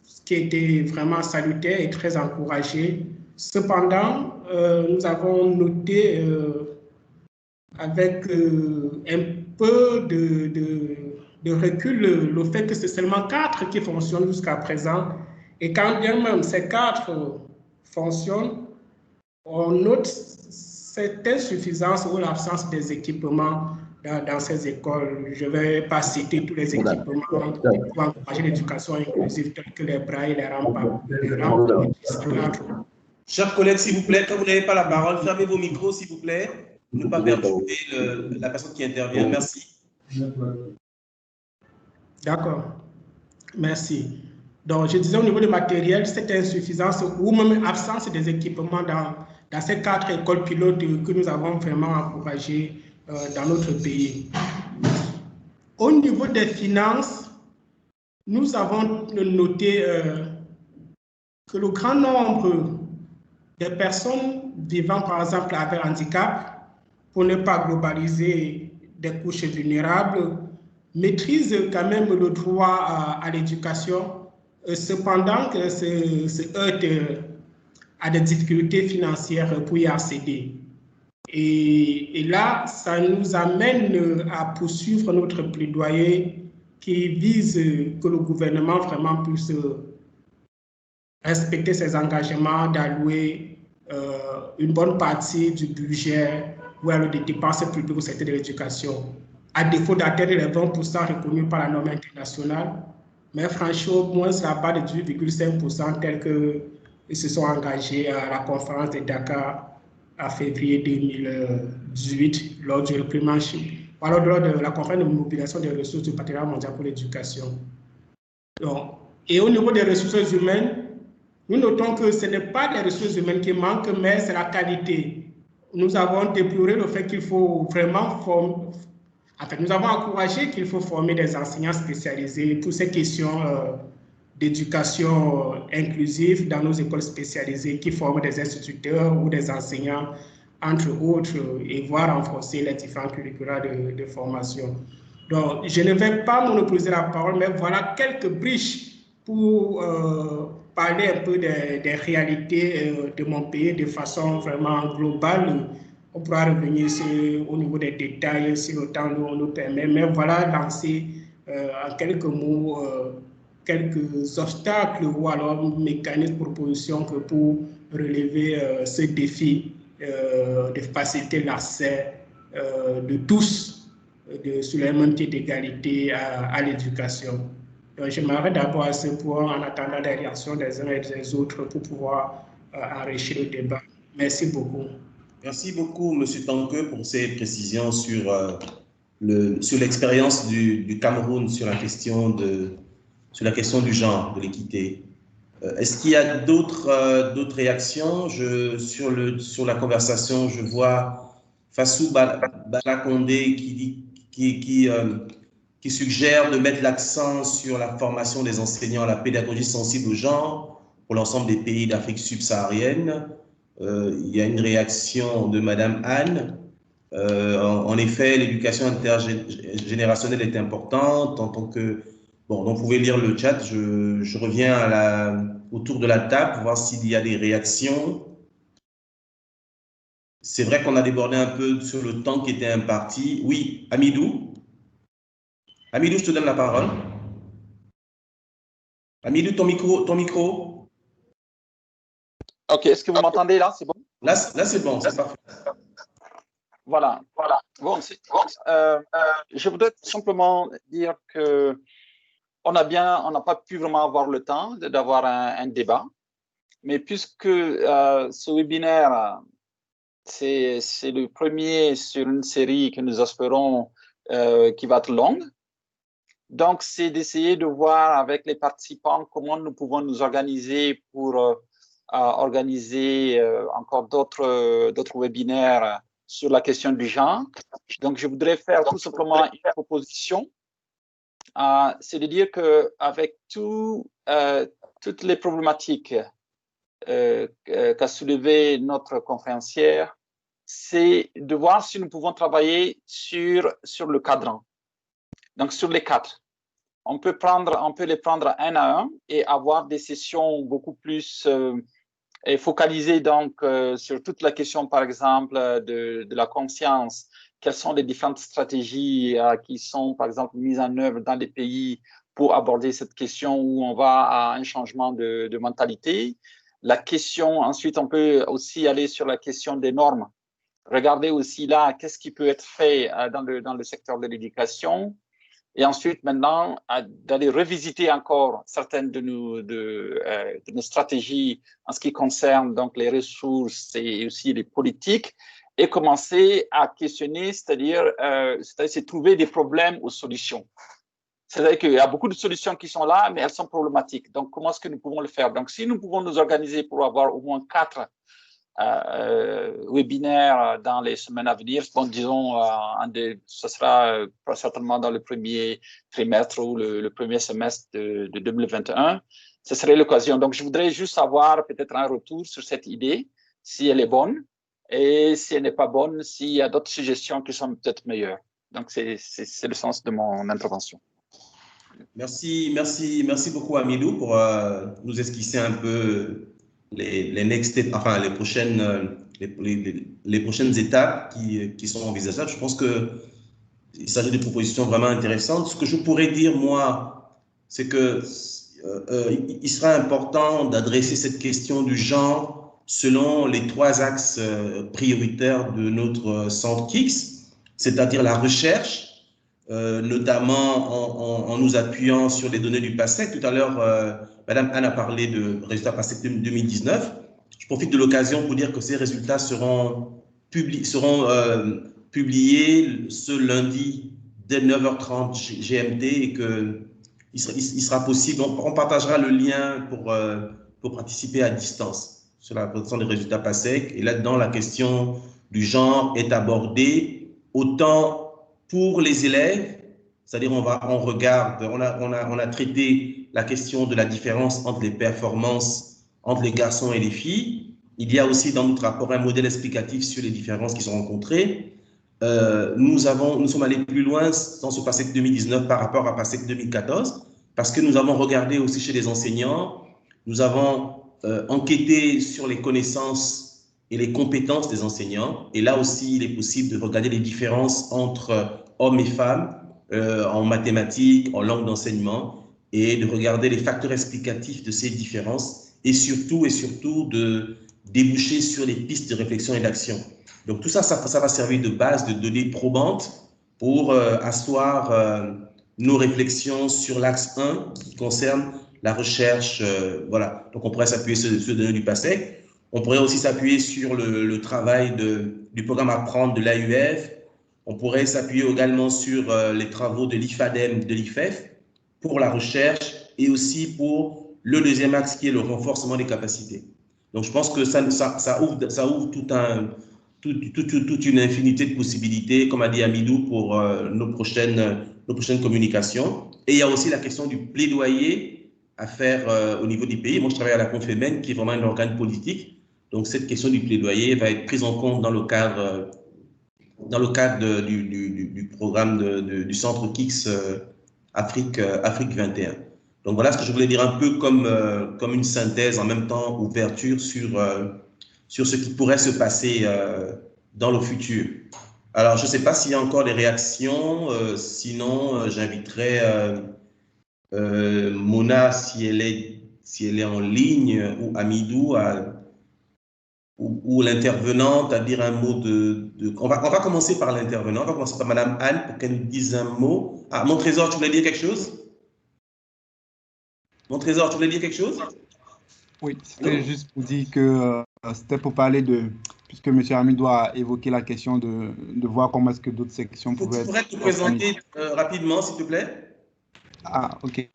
ce qui était vraiment salutaire et très encouragé. Cependant, nous avons noté avec un peu de recul le fait que c'est seulement 4 qui fonctionnent jusqu'à présent Et quand bien même ces 4 fonctionnent, on note cette insuffisance ou l'absence des équipements dans ces écoles. Je ne vais pas citer tous les équipements pour encourager l'éducation inclusive, tels que les brailles, les rampes, Chers collègues, s'il vous plaît, quand vous n'avez pas la parole, fermez vos micros, s'il vous plaît, pour ne pas perturber la personne qui intervient. Merci. D'accord. Merci. Donc, je disais au niveau du matériel, cette insuffisance ou même absence des équipements dans ces 4 écoles pilotes que nous avons vraiment encouragées dans notre pays. Au niveau des finances, nous avons noté que le grand nombre des personnes vivant par exemple avec handicap, pour ne pas globaliser des couches vulnérables, maîtrisent quand même le droit à l'éducation, cependant que se heurtent à des difficultés financières pour y accéder. Et là, ça nous amène à poursuivre notre plaidoyer qui vise que le gouvernement vraiment puisse respecter ses engagements d'allouer une bonne partie du budget vers les dépenses publiques au secteur de l'éducation, à défaut d'atteindre les 20% reconnus par la norme internationale, mais franchir au moins la barre de 18,5% tels qu'ils se sont engagés à la conférence de Dakar en février 2018 lors du lors de la conférence de mobilisation des ressources du partenariat mondial pour l'éducation. Et au niveau des ressources humaines, nous notons que ce n'est pas les ressources humaines qui manquent, mais c'est la qualité. Nous avons déploré le fait qu'il faut vraiment former. En fait, nous avons encouragé qu'il faut former des enseignants spécialisés pour ces questions d'éducation inclusive dans nos écoles spécialisées qui forment des instituteurs ou des enseignants, entre autres, et voir renforcer les différents curricula de formation. Donc, je ne vais pas monopoliser la parole, mais voilà quelques briches pour parler un peu des réalités de mon pays de façon vraiment globale. On pourra revenir au niveau des détails si le temps nous permet, mais voilà lancer en quelques mots quelques obstacles ou alors mécanismes, propositions que pour relever ce défi de faciliter l'accès de tous sur les mêmes pieds d'égalité à l'éducation. Je m'arrête d'abord à ce point en attendant les réactions des uns et des autres pour pouvoir enrichir le débat. Merci beaucoup. Merci beaucoup, M. Tanque, pour ces précisions sur l'expérience du Cameroun sur la question du genre, de l'équité. Est-ce qu'il y a d'autres réactions? Sur la conversation, je vois Fassou Balakondé qui suggère de mettre l'accent sur la formation des enseignants à la pédagogie sensible au genre pour l'ensemble des pays d'Afrique subsaharienne. Il y a une réaction de Madame Anne. En effet, l'éducation intergénérationnelle est importante en tant que... Bon, donc vous pouvez lire le chat. Je reviens autour de la table pour voir s'il y a des réactions. C'est vrai qu'on a débordé un peu sur le temps qui était imparti. Oui, Amidou. Amidou, je te donne la parole. Amidou, ton micro. Ok, est-ce que vous m'entendez là? C'est bon? Là c'est bon, c'est parfait. Voilà. Bon, je voudrais simplement dire que on n'a pas pu vraiment avoir le temps d'avoir un débat, mais puisque ce webinaire, c'est le premier sur une série que nous espérons qui va être longue, donc c'est d'essayer de voir avec les participants comment nous pouvons nous organiser pour organiser encore d'autres webinaires sur la question du genre. Donc, je voudrais faire tout simplement une proposition. C'est de dire qu'avec toutes les problématiques qu'a soulevé notre conférencière, c'est de voir si nous pouvons travailler sur le cadran. Donc, sur les 4. On peut les prendre un à un et avoir des sessions beaucoup plus focalisées donc sur toute la question, par exemple, de la conscience. Quelles sont les différentes stratégies qui sont, par exemple, mises en œuvre dans les pays pour aborder cette question où on va à un changement de mentalité. La question, ensuite, on peut aussi aller sur la question des normes. Regardez aussi là, qu'est-ce qui peut être fait dans le secteur de l'éducation. Et ensuite, maintenant, d'aller revisiter encore certaines de nos stratégies en ce qui concerne donc les ressources et aussi les politiques, et commencer à questionner, c'est-à-dire trouver des problèmes aux solutions. C'est-à-dire qu'il y a beaucoup de solutions qui sont là, mais elles sont problématiques. Donc, comment est-ce que nous pouvons le faire? Donc, si nous pouvons nous organiser pour avoir au moins 4 webinaires dans les semaines à venir, bon, disons, ce sera certainement dans le premier trimestre ou le premier semestre de 2021, ce serait l'occasion. Donc, je voudrais juste avoir peut-être un retour sur cette idée, si elle est bonne, et si elle n'est pas bonne, s'il y a d'autres suggestions qui sont peut-être meilleures. Donc, c'est le sens de mon intervention. Merci beaucoup, Amidou, pour nous esquisser un peu les next steps, enfin les prochaines étapes qui sont envisageables. Je pense qu'il s'agit de propositions vraiment intéressantes. Ce que je pourrais dire, moi, c'est que il sera important d'adresser cette question du genre selon les 3 axes prioritaires de notre centre KIX, c'est-à-dire la recherche, notamment en nous appuyant sur les données du PASSEC. Tout à l'heure, Madame Anne a parlé de résultats PASSEC 2019. Je profite de l'occasion pour dire que ces résultats seront publiés ce lundi dès 9h30 GMT et qu'il sera possible, on partagera le lien pour participer à distance sur la présentation des résultats PASSEC. Et là-dedans, la question du genre est abordée autant pour les élèves, c'est-à-dire on a traité la question de la différence entre les performances entre les garçons et les filles. Il y a aussi dans notre rapport un modèle explicatif sur les différences qui sont rencontrées. Nous sommes allés plus loin dans ce PASSEC 2019 par rapport à PASSEC 2014, parce que nous avons regardé aussi chez les enseignants, nous avons enquêté sur les connaissances et les compétences des enseignants. Et là aussi, il est possible de regarder les différences entre hommes et femmes en mathématiques, en langue d'enseignement, et de regarder les facteurs explicatifs de ces différences et surtout de déboucher sur les pistes de réflexion et d'action. Donc tout ça, ça va servir de base, de données probantes pour asseoir nos réflexions sur l'axe 1 qui concerne la recherche. Voilà. Donc on pourrait s'appuyer sur les données du PASSEC. On pourrait aussi s'appuyer sur le travail du programme Apprendre de l'AUF. On pourrait s'appuyer également sur les travaux de l'IFADEM, de l'IFEF pour la recherche et aussi pour le deuxième axe qui est le renforcement des capacités. Donc je pense que ça ouvre toute une infinité de possibilités, comme a dit Amidou, pour nos prochaines communications. Et il y a aussi la question du plaidoyer à faire au niveau du pays. Moi, je travaille à la Confémen, qui est vraiment un organe politique. Donc, cette question du plaidoyer va être prise en compte dans le cadre du programme du centre KIX Afrique 21. Donc, voilà ce que je voulais dire un peu comme une synthèse, en même temps ouverture sur ce qui pourrait se passer dans le futur. Alors, je ne sais pas s'il y a encore des réactions. Sinon, j'inviterai Mona, si elle est en ligne, ou Amidou, ou l'intervenante, à dire un mot on va commencer par l'intervenant. On va commencer par Madame Anne pour qu'elle nous dise un mot. Ah, mon trésor, tu voulais dire quelque chose? Mon trésor, tu voulais dire quelque chose? Oui, c'était juste pour dire que c'était pour parler puisque M. Amidou a évoqué la question de voir comment est-ce que d'autres sections pouvaient être... Tu pourrais te présenter rapidement, s'il te plaît? Ah, ok.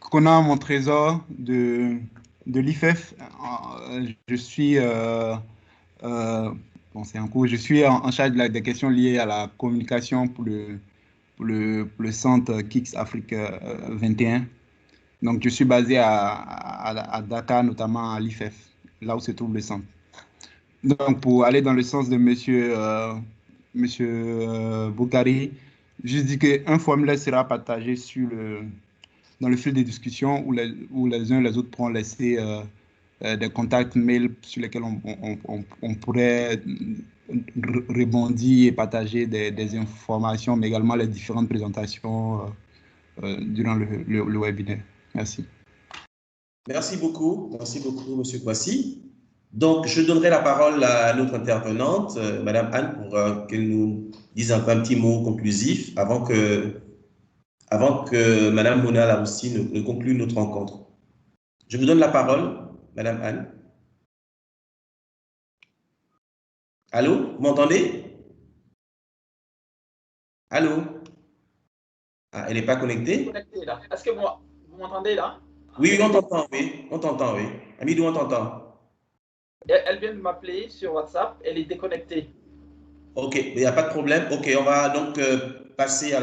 Conan, mon trésor de l'IFEF, je suis... bon, c'est un cours. Je suis en charge des questions liées à la communication pour le centre KIX Afrique 21. Donc, je suis basé à Dakar, notamment à l'IFEF, là où se trouve le centre. Donc, pour aller dans le sens de monsieur Boukari, je dis qu'un formulaire sera partagé dans le fil des discussions où les uns et les autres pourront laisser des contacts mail sur lesquels on pourrait rebondir et partager des informations, mais également les différentes présentations durant le webinaire. Merci. Merci beaucoup, M. Kouassi. Donc, je donnerai la parole à notre intervenante, Mme Anne, pour qu'elle nous dise un petit mot conclusif avant que Mme Mona Laroussi ne conclue notre rencontre. Je vous donne la parole, Mme Anne. Allô, vous m'entendez? Allô? Ah, elle n'est pas connectée? Est-ce que vous m'entendez là? Oui, on t'entend, oui. On t'entend, oui. Amidou, on t'entend. Elle vient de m'appeler sur WhatsApp, elle est déconnectée. Ok, il n'y a pas de problème. Ok, on va donc passer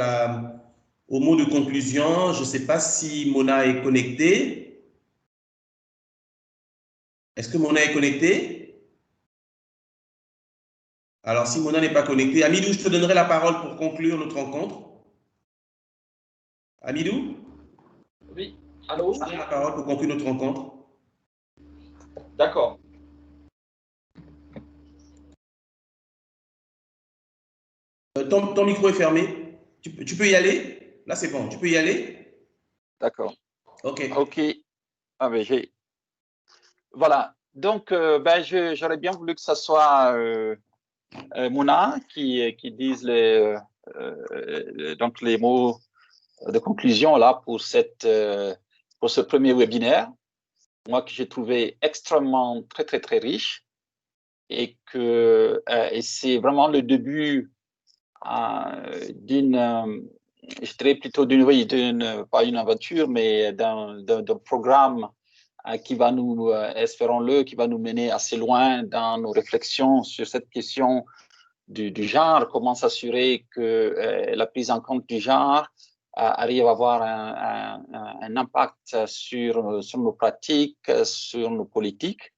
au mot de conclusion. Je ne sais pas si Mona est connectée. Est-ce que Mona est connectée? Alors, si Mona n'est pas connectée, Amidou, je te donnerai la parole pour conclure notre rencontre. Amidou? Oui, allô? Je te donne la parole pour conclure notre rencontre. D'accord. Ton micro est fermé. Tu peux y aller? Là, c'est bon. Tu peux y aller? D'accord. OK. OK. Ah, ben, voilà. Donc, j'aurais bien voulu que ce soit Mona qui dise donc les mots de conclusion là pour ce premier webinaire. Moi, que j'ai trouvé extrêmement très riche et c'est vraiment le début je dirais plutôt pas une aventure, mais d'un programme qui va nous, espérons-le, qui va nous mener assez loin dans nos réflexions sur cette question du genre, comment s'assurer que la prise en compte du genre arrive à avoir un impact sur nos pratiques, sur nos politiques.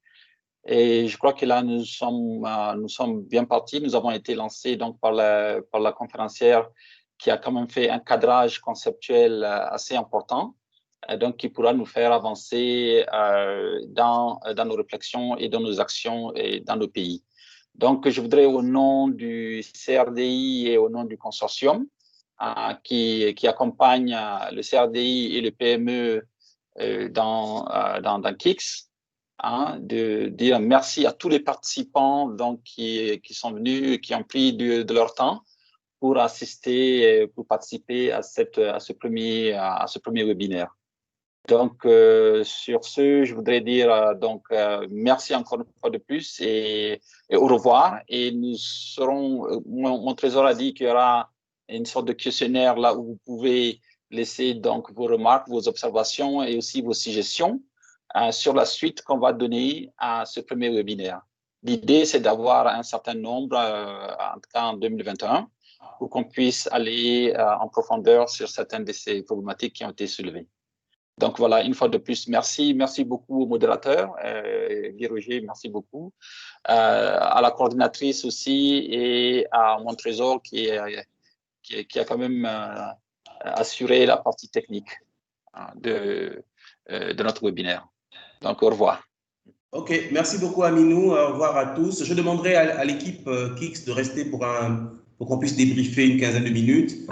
Et je crois que là, nous sommes bien partis. Nous avons été lancés donc par la conférencière qui a quand même fait un cadrage conceptuel assez important, donc qui pourra nous faire avancer dans nos réflexions et dans nos actions et dans nos pays. Donc, je voudrais, au nom du CRDI et au nom du consortium qui accompagne le CRDI et le PME dans KICS, de dire merci à tous les participants donc, qui sont venus, qui ont pris de leur temps pour assister, pour participer à ce premier webinaire. Donc, sur ce, je voudrais dire merci encore une fois de plus et au revoir. Et nous serons, mon trésor a dit qu'il y aura une sorte de questionnaire là où vous pouvez laisser donc vos remarques, vos observations et aussi vos suggestions sur la suite qu'on va donner à ce premier webinaire. L'idée, c'est d'avoir un certain nombre, en tout cas en 2021, pour qu'on puisse aller en profondeur sur certaines de ces problématiques qui ont été soulevées. Donc voilà, une fois de plus, merci beaucoup au modérateur, Guy Roger, merci beaucoup, à la coordinatrice aussi et à mon trésor qui a quand même assuré la partie technique de notre webinaire. Donc, au revoir. OK, merci beaucoup Aminou, au revoir à tous. Je demanderai à l'équipe KICS de rester pour qu'on puisse débriefer une quinzaine de minutes.